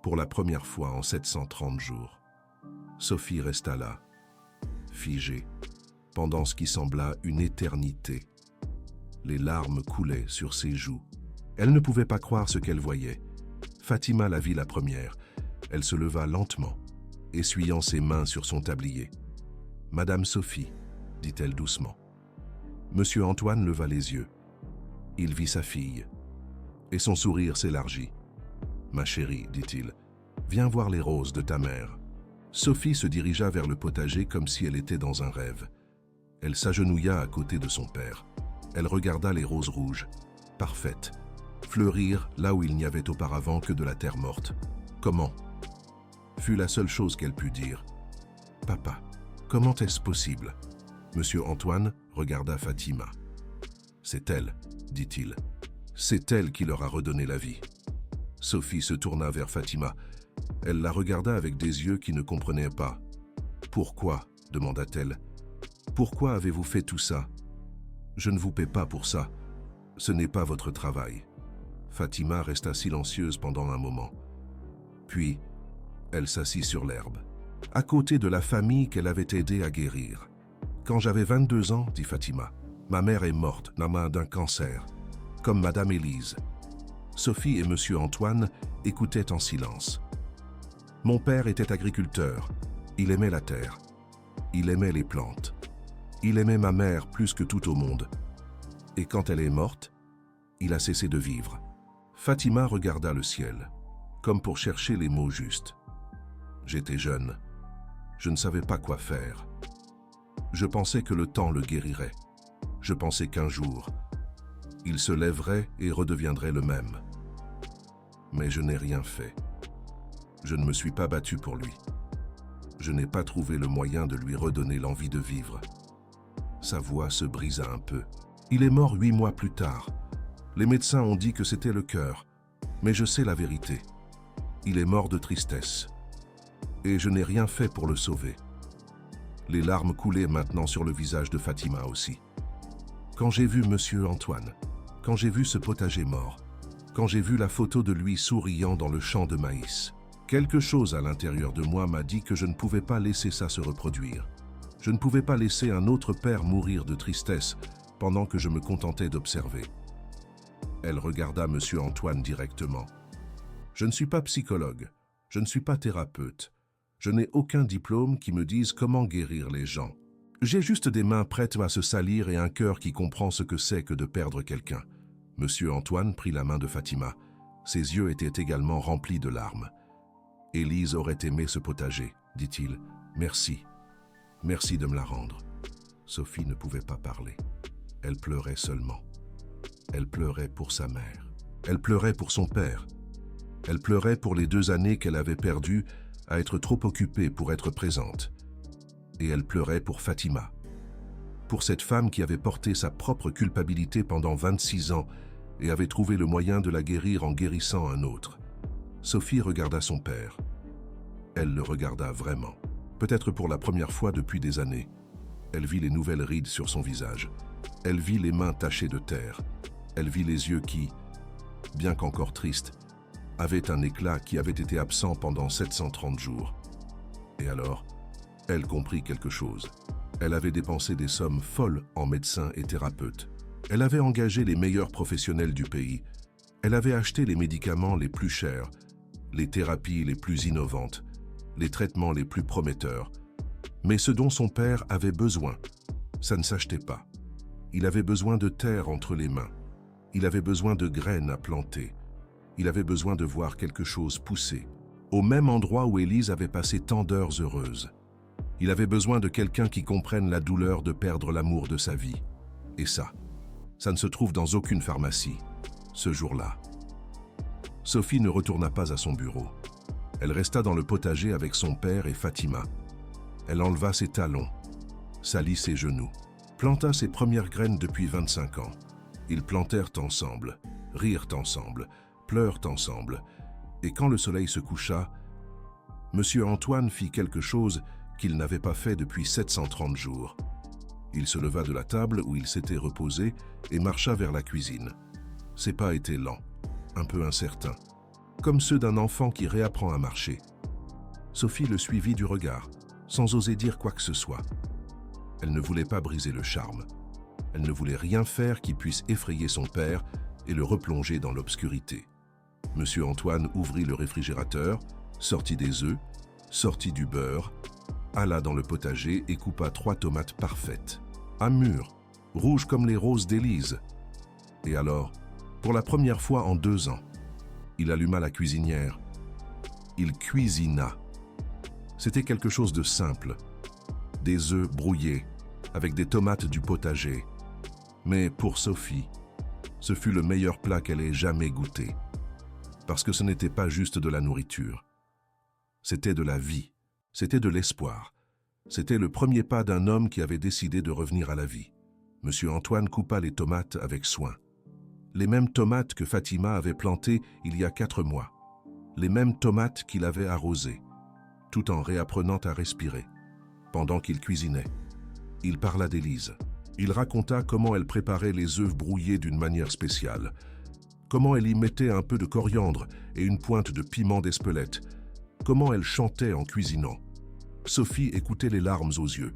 pour la première fois en 730 jours. Sophie resta là, figée, pendant ce qui sembla une éternité. Les larmes coulaient sur ses joues. Elle ne pouvait pas croire ce qu'elle voyait. Fatima la vit la première. Elle se leva lentement, essuyant ses mains sur son tablier. « Madame Sophie, » dit-elle doucement. Monsieur Antoine leva les yeux. Il vit sa fille, et son sourire s'élargit. « Ma chérie, dit-il, viens voir les roses de ta mère. » Sophie se dirigea vers le potager comme si elle était dans un rêve. Elle s'agenouilla à côté de son père. Elle regarda les roses rouges, parfaites, fleurir là où il n'y avait auparavant que de la terre morte. Comment? Fut la seule chose qu'elle put dire. Papa, comment est-ce possible? Monsieur Antoine regarda Fatima. C'est elle, dit-il. C'est elle qui leur a redonné la vie. Sophie se tourna vers Fatima. Elle la regarda avec des yeux qui ne comprenaient pas. Pourquoi? Demanda-t-elle. Pourquoi avez-vous fait tout ça? Je ne vous paie pas pour ça. Ce n'est pas votre travail. Fatima resta silencieuse pendant un moment. Puis, elle s'assit sur l'herbe, à côté de la famille qu'elle avait aidé à guérir. Quand j'avais 22 ans, dit Fatima, ma mère est morte d'un cancer, comme Madame Élise. Sophie et Monsieur Antoine écoutaient en silence. Mon père était agriculteur. Il aimait la terre. Il aimait les plantes. Il aimait ma mère plus que tout au monde. Et quand elle est morte, il a cessé de vivre. Fatima regarda le ciel, comme pour chercher les mots justes. J'étais jeune. Je ne savais pas quoi faire. Je pensais que le temps le guérirait. Je pensais qu'un jour, il se lèverait et redeviendrait le même. Mais je n'ai rien fait. Je ne me suis pas battu pour lui. Je n'ai pas trouvé le moyen de lui redonner l'envie de vivre. Sa voix se brisa un peu. Il est mort 8 mois plus tard. Les médecins ont dit que c'était le cœur, mais je sais la vérité. Il est mort de tristesse. Et je n'ai rien fait pour le sauver. Les larmes coulaient maintenant sur le visage de Fatima aussi. Quand j'ai vu Monsieur Antoine, quand j'ai vu ce potager mort, quand j'ai vu la photo de lui souriant dans le champ de maïs, quelque chose à l'intérieur de moi m'a dit que je ne pouvais pas laisser ça se reproduire. Je ne pouvais pas laisser un autre père mourir de tristesse pendant que je me contentais d'observer. Elle regarda Monsieur Antoine directement. Je ne suis pas psychologue, je ne suis pas thérapeute. Je n'ai aucun diplôme qui me dise comment guérir les gens. J'ai juste des mains prêtes à se salir et un cœur qui comprend ce que c'est que de perdre quelqu'un. Monsieur Antoine prit la main de Fatima. Ses yeux étaient également remplis de larmes. Élise aurait aimé ce potager, dit-il. Merci. Merci de me la rendre. Sophie ne pouvait pas parler. Elle pleurait seulement. Elle pleurait pour sa mère. Elle pleurait pour son père. Elle pleurait pour les 2 années qu'elle avait perdues à être trop occupée pour être présente. Et elle pleurait pour Fatima. Pour cette femme qui avait porté sa propre culpabilité pendant 26 ans et avait trouvé le moyen de la guérir en guérissant un autre. Sophie regarda son père. Elle le regarda vraiment. Peut-être pour la première fois depuis des années. Elle vit les nouvelles rides sur son visage. Elle vit les mains tachées de terre. Elle vit les yeux qui, bien qu'encore tristes, avaient un éclat qui avait été absent pendant 730 jours. Et alors, elle comprit quelque chose. Elle avait dépensé des sommes folles en médecins et thérapeutes. Elle avait engagé les meilleurs professionnels du pays. Elle avait acheté les médicaments les plus chers, les thérapies les plus innovantes, les traitements les plus prometteurs. Mais ce dont son père avait besoin, ça ne s'achetait pas. Il avait besoin de terre entre les mains. Il avait besoin de graines à planter. Il avait besoin de voir quelque chose pousser, au même endroit où Élise avait passé tant d'heures heureuses. Il avait besoin de quelqu'un qui comprenne la douleur de perdre l'amour de sa vie. Et ça ne se trouve dans aucune pharmacie, ce jour-là. Sophie ne retourna pas à son bureau. Elle resta dans le potager avec son père et Fatima. Elle enleva ses talons, salit ses genoux, planta ses premières graines depuis 25 ans. Ils plantèrent ensemble, rirent ensemble, pleurent ensemble. Et quand le soleil se coucha, Monsieur Antoine fit quelque chose qu'il n'avait pas fait depuis 730 jours. Il se leva de la table où il s'était reposé et marcha vers la cuisine. Ses pas étaient lents, un peu incertains, comme ceux d'un enfant qui réapprend à marcher. Sophie le suivit du regard, sans oser dire quoi que ce soit. Elle ne voulait pas briser le charme. Elle ne voulait rien faire qui puisse effrayer son père et le replonger dans l'obscurité. Monsieur Antoine ouvrit le réfrigérateur, sortit des œufs, sortit du beurre, alla dans le potager et coupa 3 tomates parfaites, à mûres, rouges comme les roses d'Élise. Et alors, pour la première fois en 2 ans, il alluma la cuisinière. Il cuisina. C'était quelque chose de simple. Des œufs brouillés, avec des tomates du potager. Mais pour Sophie, ce fut le meilleur plat qu'elle ait jamais goûté. Parce que ce n'était pas juste de la nourriture. C'était de la vie, c'était de l'espoir. C'était le premier pas d'un homme qui avait décidé de revenir à la vie. Monsieur Antoine coupa les tomates avec soin. Les mêmes tomates que Fatima avait plantées il y a 4 mois. Les mêmes tomates qu'il avait arrosées, tout en réapprenant à respirer. Pendant qu'il cuisinait, il parla d'Élise. Il raconta comment elle préparait les œufs brouillés d'une manière spéciale, comment elle y mettait un peu de coriandre et une pointe de piment d'Espelette, comment elle chantait en cuisinant. Sophie écoutait les larmes aux yeux.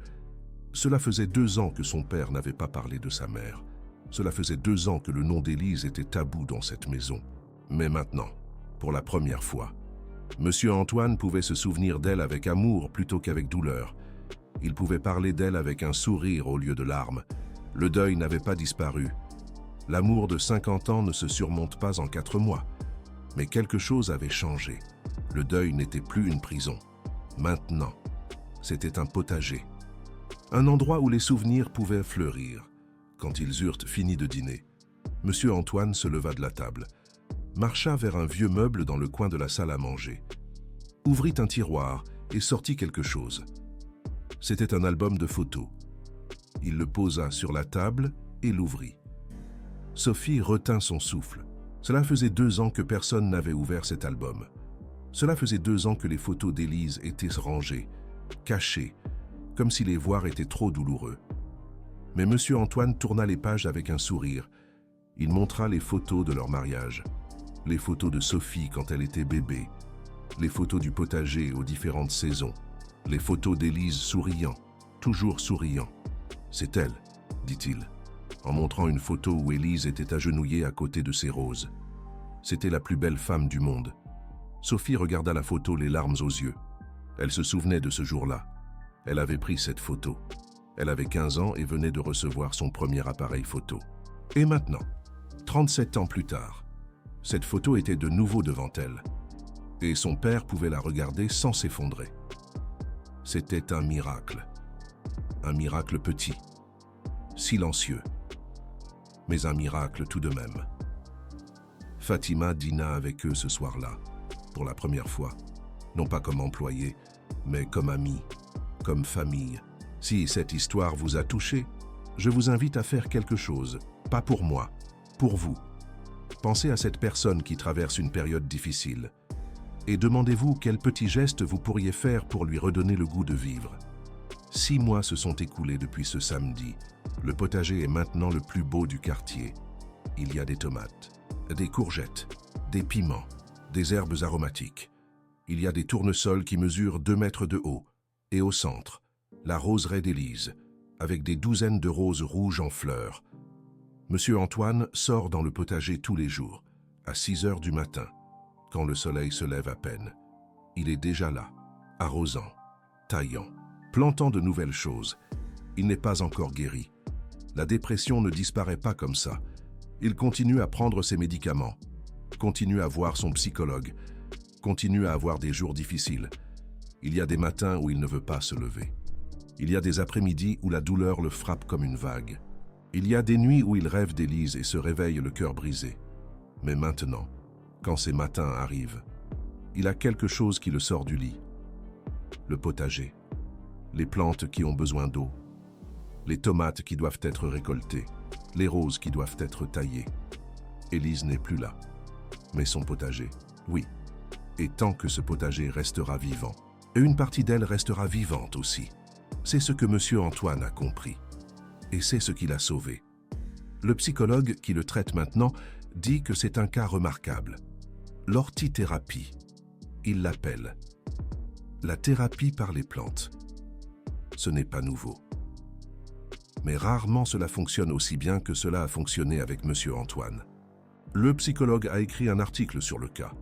Cela faisait 2 ans que son père n'avait pas parlé de sa mère. Cela faisait 2 ans que le nom d'Élise était tabou dans cette maison. Mais maintenant, pour la première fois, Monsieur Antoine pouvait se souvenir d'elle avec amour plutôt qu'avec douleur. Il pouvait parler d'elle avec un sourire au lieu de larmes. Le deuil n'avait pas disparu. L'amour de 50 ans ne se surmonte pas en 4 mois. Mais quelque chose avait changé. Le deuil n'était plus une prison. Maintenant, c'était un potager. Un endroit où les souvenirs pouvaient fleurir. Quand ils eurent fini de dîner, Monsieur Antoine se leva de la table, marcha vers un vieux meuble dans le coin de la salle à manger, ouvrit un tiroir et sortit quelque chose. C'était un album de photos. Il le posa sur la table et l'ouvrit. Sophie retint son souffle. Cela faisait 2 ans que personne n'avait ouvert cet album. Cela faisait 2 ans que les photos d'Élise étaient rangées, cachées, comme si les voir était trop douloureux. Mais Monsieur Antoine tourna les pages avec un sourire. Il montra les photos de leur mariage, les photos de Sophie quand elle était bébé, les photos du potager aux différentes saisons, les photos d'Élise souriant, toujours souriant. « C'est elle », dit-il, en montrant une photo où Élise était agenouillée à côté de ses roses. C'était la plus belle femme du monde. Sophie regarda la photo les larmes aux yeux. Elle se souvenait de ce jour-là. Elle avait pris cette photo. Elle avait 15 ans et venait de recevoir son premier appareil photo. Et maintenant, 37 ans plus tard, cette photo était de nouveau devant elle. Et son père pouvait la regarder sans s'effondrer. C'était un miracle. Un miracle petit, silencieux, mais un miracle tout de même. Fatima dîna avec eux ce soir-là, pour la première fois, non pas comme employée, mais comme amie, comme famille. Si cette histoire vous a touché, je vous invite à faire quelque chose, pas pour moi, pour vous. Pensez à cette personne qui traverse une période difficile et demandez-vous quel petit geste vous pourriez faire pour lui redonner le goût de vivre. 6 mois se sont écoulés depuis ce samedi. Le potager est maintenant le plus beau du quartier. Il y a des tomates, des courgettes, des piments, des herbes aromatiques. Il y a des tournesols qui mesurent 2 mètres de haut. Et au centre, la roseraie d'Élise, avec des douzaines de roses rouges en fleurs. Monsieur Antoine sort dans le potager tous les jours, à 6 heures du matin, quand le soleil se lève à peine. Il est déjà là, arrosant, taillant, plantant de nouvelles choses. Il n'est pas encore guéri. La dépression ne disparaît pas comme ça. Il continue à prendre ses médicaments, continue à voir son psychologue, continue à avoir des jours difficiles. Il y a des matins où il ne veut pas se lever. Il y a des après-midi où la douleur le frappe comme une vague. Il y a des nuits où il rêve d'Élise et se réveille le cœur brisé. Mais maintenant, quand ces matins arrivent, il a quelque chose qui le sort du lit. Le potager, les plantes qui ont besoin d'eau, les tomates qui doivent être récoltées, les roses qui doivent être taillées. Élise n'est plus là, mais son potager, oui. Et tant que ce potager restera vivant, et une partie d'elle restera vivante aussi. C'est ce que Monsieur Antoine a compris. Et c'est ce qui l'a sauvé. Le psychologue qui le traite maintenant dit que c'est un cas remarquable. L'ortithérapie, il l'appelle. La thérapie par les plantes. Ce n'est pas nouveau. Mais rarement cela fonctionne aussi bien que cela a fonctionné avec Monsieur Antoine. Le psychologue a écrit un article sur le cas.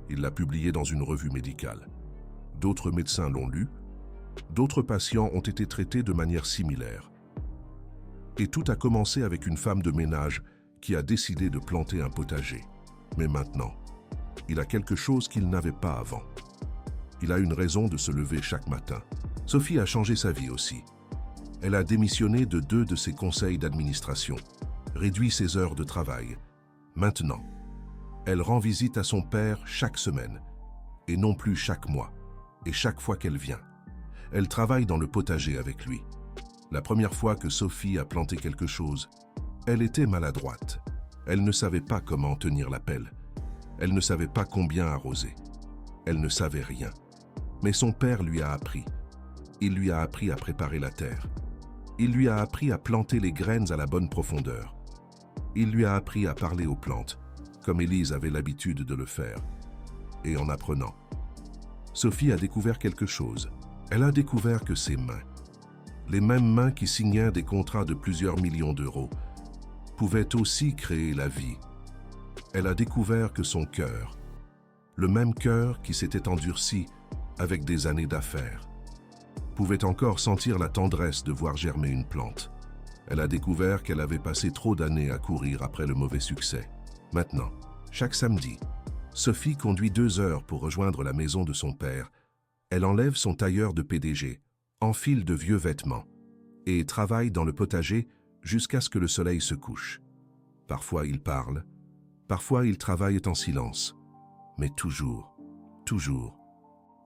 Il l'a publié dans une revue médicale. D'autres médecins l'ont lu. D'autres patients ont été traités de manière similaire. Et tout a commencé avec une femme de ménage qui a décidé de planter un potager. Mais maintenant, il a quelque chose qu'il n'avait pas avant. Il a une raison de se lever chaque matin. Sophie a changé sa vie aussi. Elle a démissionné de 2 de ses conseils d'administration, réduit ses heures de travail. Maintenant, elle rend visite à son père chaque semaine, et non plus chaque mois. et chaque fois qu'elle vient, elle travaille dans le potager avec lui. La première fois que Sophie a planté quelque chose, elle était maladroite. Elle ne savait pas comment tenir la pelle. Elle ne savait pas combien arroser. Elle ne savait rien. Mais son père lui a appris. Il lui a appris à préparer la terre. Il lui a appris à planter les graines à la bonne profondeur. Il lui a appris à parler aux plantes, comme Élise avait l'habitude de le faire. Et en apprenant, Sophie a découvert quelque chose. Elle a découvert que ses mains, les mêmes mains qui signaient des contrats de plusieurs millions d'euros, pouvaient aussi créer la vie. Elle a découvert que son cœur, le même cœur qui s'était endurci avec des années d'affaires, pouvait encore sentir la tendresse de voir germer une plante. Elle a découvert qu'elle avait passé trop d'années à courir après le mauvais succès. Maintenant, chaque samedi, Sophie conduit 2 heures pour rejoindre la maison de son père. Elle enlève son tailleur de PDG, enfile de vieux vêtements et travaille dans le potager jusqu'à ce que le soleil se couche. Parfois il parle, parfois il travaille en silence, mais toujours,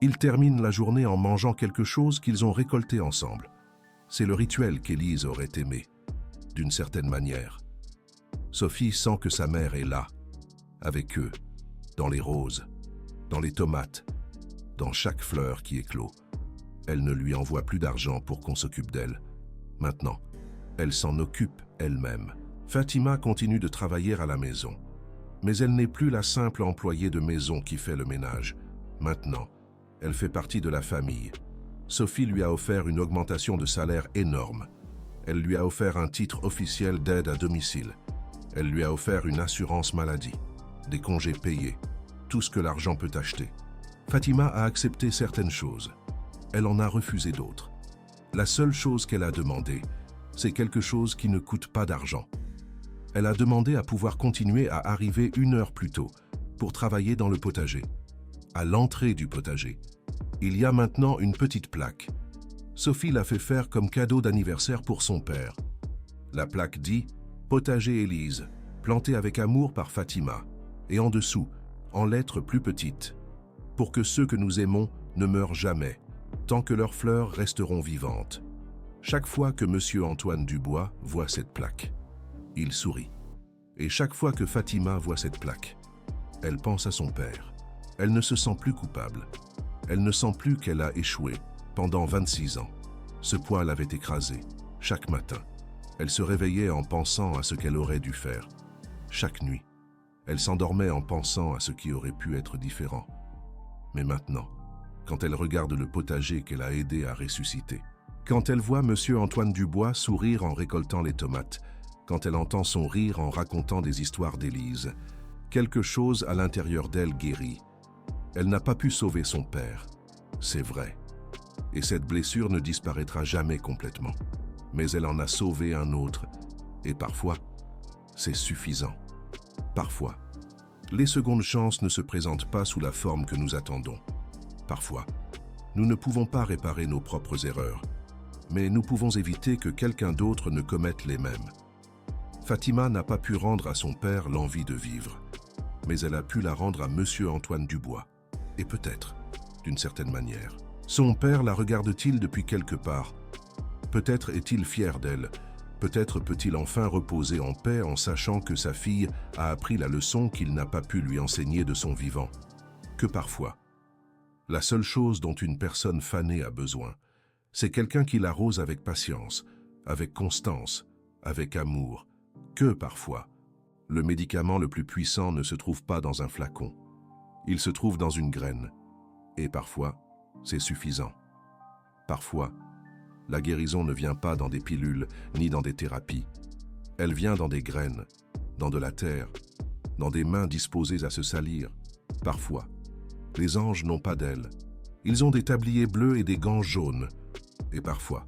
ils terminent la journée en mangeant quelque chose qu'ils ont récolté ensemble. C'est le rituel qu'Élise aurait aimé, d'une certaine manière. Sophie sent que sa mère est là, avec eux, dans les roses, dans les tomates, dans chaque fleur qui éclot. Elle ne lui envoie plus d'argent pour qu'on s'occupe d'elle. Maintenant, elle s'en occupe elle-même. Fatima continue de travailler à la maison. Mais elle n'est plus la simple employée de maison qui fait le ménage. Maintenant, elle fait partie de la famille. Sophie lui a offert une augmentation de salaire énorme. Elle lui a offert un titre officiel d'aide à domicile. Elle lui a offert une assurance maladie, des congés payés, tout ce que l'argent peut acheter. Fatima a accepté certaines choses. Elle en a refusé d'autres. La seule chose qu'elle a demandé, c'est quelque chose qui ne coûte pas d'argent. Elle a demandé à pouvoir continuer à arriver 1 heure plus tôt pour travailler dans le potager. À l'entrée du potager, il y a maintenant une petite plaque. Sophie l'a fait faire comme cadeau d'anniversaire pour son père. La plaque dit « Potager Élise, planté avec amour par Fatima » et en dessous, en lettres plus petites, « Pour que ceux que nous aimons ne meurent jamais, tant que leurs fleurs resteront vivantes. » Chaque fois que M. Antoine Dubois voit cette plaque, il sourit. Et chaque fois que Fatima voit cette plaque, elle pense à son père. Elle ne se sent plus coupable. Elle ne sent plus qu'elle a échoué pendant 26 ans. Ce poids l'avait écrasée chaque matin. Elle se réveillait en pensant à ce qu'elle aurait dû faire. Chaque nuit, elle s'endormait en pensant à ce qui aurait pu être différent. Mais maintenant, quand elle regarde le potager qu'elle a aidé à ressusciter, quand elle voit M. Antoine Dubois sourire en récoltant les tomates, quand elle entend son rire en racontant des histoires d'Élise, quelque chose à l'intérieur d'elle guérit. Elle n'a pas pu sauver son père, c'est vrai. Et cette blessure ne disparaîtra jamais complètement. Mais elle en a sauvé un autre, et parfois, c'est suffisant. Parfois, les secondes chances ne se présentent pas sous la forme que nous attendons. Parfois, nous ne pouvons pas réparer nos propres erreurs, mais nous pouvons éviter que quelqu'un d'autre ne commette les mêmes. Fatima n'a pas pu rendre à son père l'envie de vivre, mais elle a pu la rendre à M. Antoine Dubois. Et peut-être, d'une certaine manière, son père la regarde-t-il depuis quelque part. Peut-être est-il fier d'elle. Peut-être peut-il enfin reposer en paix en sachant que sa fille a appris la leçon qu'il n'a pas pu lui enseigner de son vivant. Que parfois, la seule chose dont une personne fanée a besoin, c'est quelqu'un qui l'arrose avec patience, avec constance, avec amour. Que parfois, le médicament le plus puissant ne se trouve pas dans un flacon. Il se trouve dans une graine. Et parfois, c'est suffisant. Parfois, la guérison ne vient pas dans des pilules ni dans des thérapies. Elle vient dans des graines, dans de la terre, dans des mains disposées à se salir. Parfois, les anges n'ont pas d'ailes. Ils ont des tabliers bleus et des gants jaunes. Et parfois,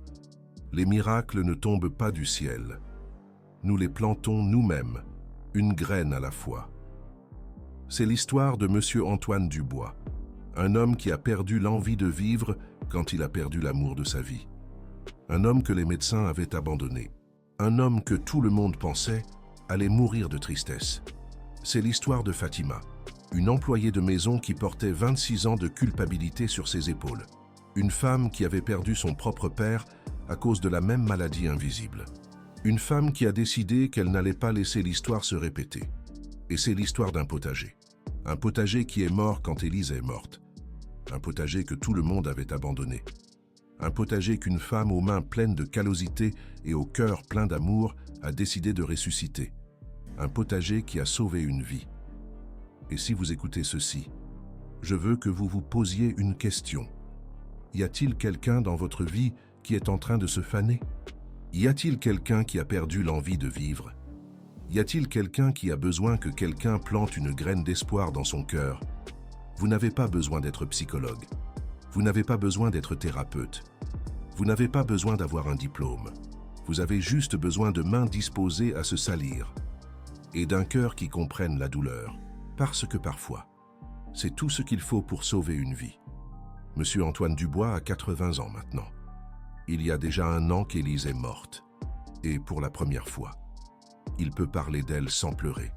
les miracles ne tombent pas du ciel. Nous les plantons nous-mêmes, une graine à la fois. C'est l'histoire de M. Antoine Dubois, un homme qui a perdu l'envie de vivre quand il a perdu l'amour de sa vie. Un homme que les médecins avaient abandonné. Un homme que tout le monde pensait allait mourir de tristesse. C'est l'histoire de Fatima, Une employée de maison qui portait 26 ans de culpabilité sur ses épaules. Une femme qui avait perdu son propre père à cause de la même maladie invisible. Une femme qui a décidé qu'elle n'allait pas laisser l'histoire se répéter. Et c'est l'histoire d'un potager. Un potager qui est mort quand Élise est morte. Un potager que tout le monde avait abandonné. Un potager qu'une femme aux mains pleines de callosité et au cœur plein d'amour a décidé de ressusciter. Un potager qui a sauvé une vie. Et si vous écoutez ceci, je veux que vous vous posiez une question. Y a-t-il quelqu'un dans votre vie qui est en train de se faner? Y a-t-il quelqu'un qui a perdu l'envie de vivre? Y a-t-il quelqu'un qui a besoin que quelqu'un plante une graine d'espoir dans son cœur? Vous n'avez pas besoin d'être psychologue. Vous n'avez pas besoin d'être thérapeute. Vous n'avez pas besoin d'avoir un diplôme. Vous avez juste besoin de mains disposées à se salir et d'un cœur qui comprenne la douleur. Parce que parfois, c'est tout ce qu'il faut pour sauver une vie. Monsieur Antoine Dubois a 80 ans maintenant. Il y a déjà 1 an qu'Élise est morte. Et pour la première fois, il peut parler d'elle sans pleurer.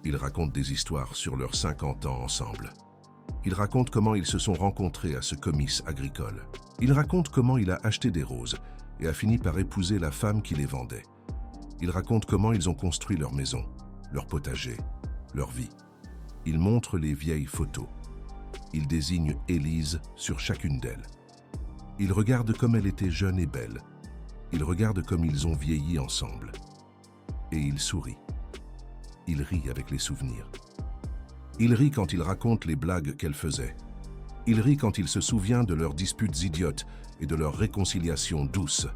Il raconte des histoires sur leurs 50 ans ensemble. Il raconte comment ils se sont rencontrés à ce comice agricole. Il raconte comment il a acheté des roses et a fini par épouser la femme qui les vendait. Il raconte comment ils ont construit leur maison, leur potager, leur vie. Il montre les vieilles photos. Il désigne Élise sur chacune d'elles. Il regarde comme elle était jeune et belle. Il regarde comme ils ont vieilli ensemble. Et il sourit. Il rit avec les souvenirs. Il rit quand il raconte les blagues qu'elle faisait. Il rit quand il se souvient de leurs disputes idiotes et de leurs réconciliations douces.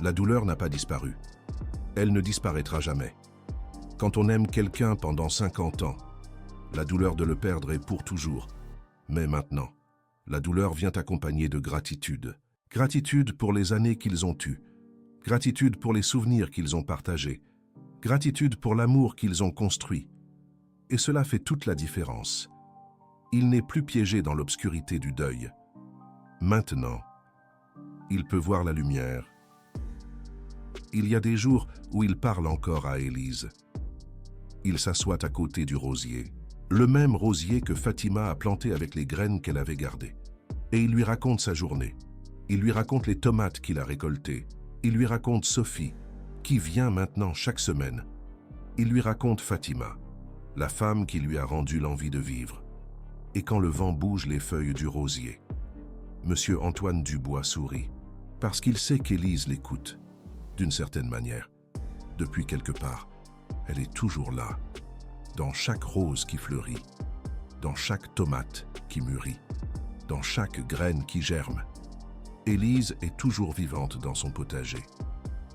La douleur n'a pas disparu. Elle ne disparaîtra jamais. Quand on aime quelqu'un pendant 50 ans, la douleur de le perdre est pour toujours. Mais maintenant, la douleur vient accompagnée de gratitude. Gratitude pour les années qu'ils ont eues. Gratitude pour les souvenirs qu'ils ont partagés. Gratitude pour l'amour qu'ils ont construit. Et cela fait toute la différence. Il n'est plus piégé dans l'obscurité du deuil. Maintenant, il peut voir la lumière. Il y a des jours où il parle encore à Élise. Il s'assoit à côté du rosier. Le même rosier que Fatima a planté avec les graines qu'elle avait gardées. Et il lui raconte sa journée. Il lui raconte les tomates qu'il a récoltées. Il lui raconte Sophie, qui vient maintenant chaque semaine. Il lui raconte Fatima, la femme qui lui a rendu l'envie de vivre. Et quand le vent bouge les feuilles du rosier, Monsieur Antoine Dubois sourit, parce qu'il sait qu'Élise l'écoute, d'une certaine manière. Depuis quelque part, elle est toujours là. Dans chaque rose qui fleurit, dans chaque tomate qui mûrit, dans chaque graine qui germe. Élise est toujours vivante dans son potager.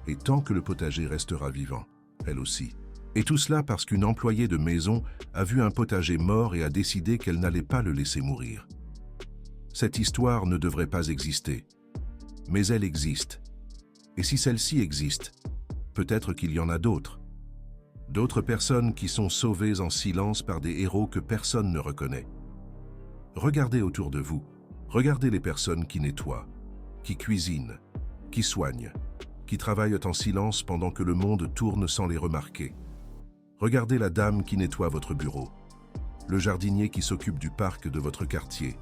Et tant que le potager restera vivant, elle aussi. Et tout cela parce qu'une employée de maison a vu un potager mort et a décidé qu'elle n'allait pas le laisser mourir. Cette histoire ne devrait pas exister, mais elle existe. Et si celle-ci existe, peut-être qu'il y en a d'autres. D'autres personnes qui sont sauvées en silence par des héros que personne ne reconnaît. Regardez autour de vous. Regardez les personnes qui nettoient, qui cuisinent, qui soignent, qui travaillent en silence pendant que le monde tourne sans les remarquer. Regardez la dame qui nettoie votre bureau, le jardinier qui s'occupe du parc de votre quartier,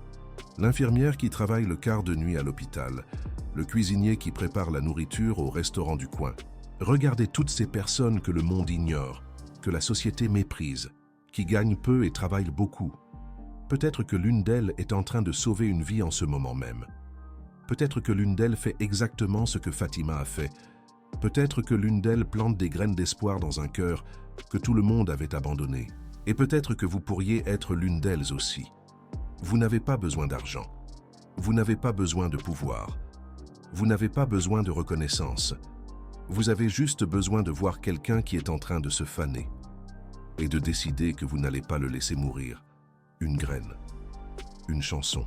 l'infirmière qui travaille le quart de nuit à l'hôpital, le cuisinier qui prépare la nourriture au restaurant du coin. Regardez toutes ces personnes que le monde ignore, que la société méprise, qui gagnent peu et travaillent beaucoup. Peut-être que l'une d'elles est en train de sauver une vie en ce moment même. Peut-être que l'une d'elles fait exactement ce que Fatima a fait. Peut-être que l'une d'elles plante des graines d'espoir dans un cœur que tout le monde avait abandonné. Et peut-être que vous pourriez être l'une d'elles aussi. Vous n'avez pas besoin d'argent. Vous n'avez pas besoin de pouvoir. Vous n'avez pas besoin de reconnaissance. Vous avez juste besoin de voir quelqu'un qui est en train de se faner et de décider que vous n'allez pas le laisser mourir. Une graine, une chanson,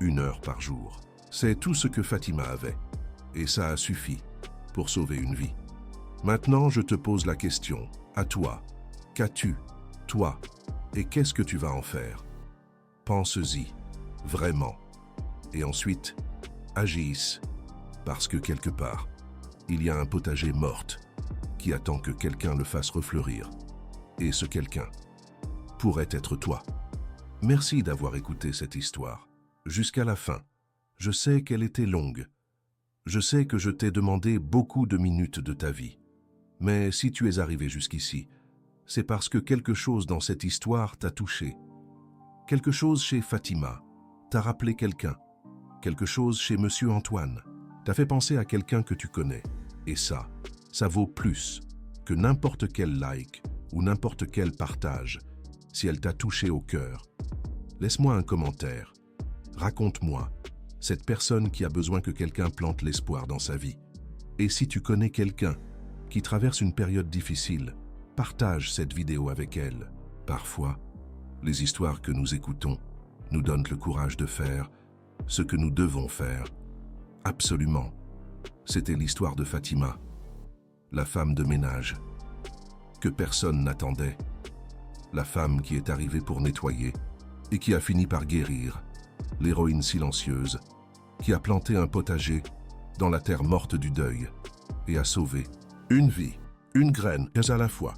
1 heure par jour. C'est tout ce que Fatima avait, et ça a suffi pour sauver une vie. Maintenant, je te pose la question, à toi, qu'as-tu, toi, et qu'est-ce que tu vas en faire? Pense-y, vraiment, et ensuite, agisse, parce que quelque part, il y a un potager mort qui attend que quelqu'un le fasse refleurir. Et ce quelqu'un, pourrait être toi. Merci d'avoir écouté cette histoire. Jusqu'à la fin. Je sais qu'elle était longue. Je sais que je t'ai demandé beaucoup de minutes de ta vie. Mais si tu es arrivé jusqu'ici, c'est parce que quelque chose dans cette histoire t'a touché. Quelque chose chez Fatima t'a rappelé quelqu'un. Quelque chose chez Monsieur Antoine t'a fait penser à quelqu'un que tu connais. Et ça vaut plus que n'importe quel like ou n'importe quel partage. Si elle t'a touché au cœur, laisse-moi un commentaire. Raconte-moi cette personne qui a besoin que quelqu'un plante l'espoir dans sa vie. Et si tu connais quelqu'un qui traverse une période difficile, partage cette vidéo avec elle. Parfois, les histoires que nous écoutons nous donnent le courage de faire ce que nous devons faire. Absolument. C'était l'histoire de Fatima, la femme de ménage, que personne n'attendait. La femme qui est arrivée pour nettoyer et qui a fini par guérir. L'héroïne silencieuse qui a planté un potager dans la terre morte du deuil et a sauvé une vie, une graine à la fois.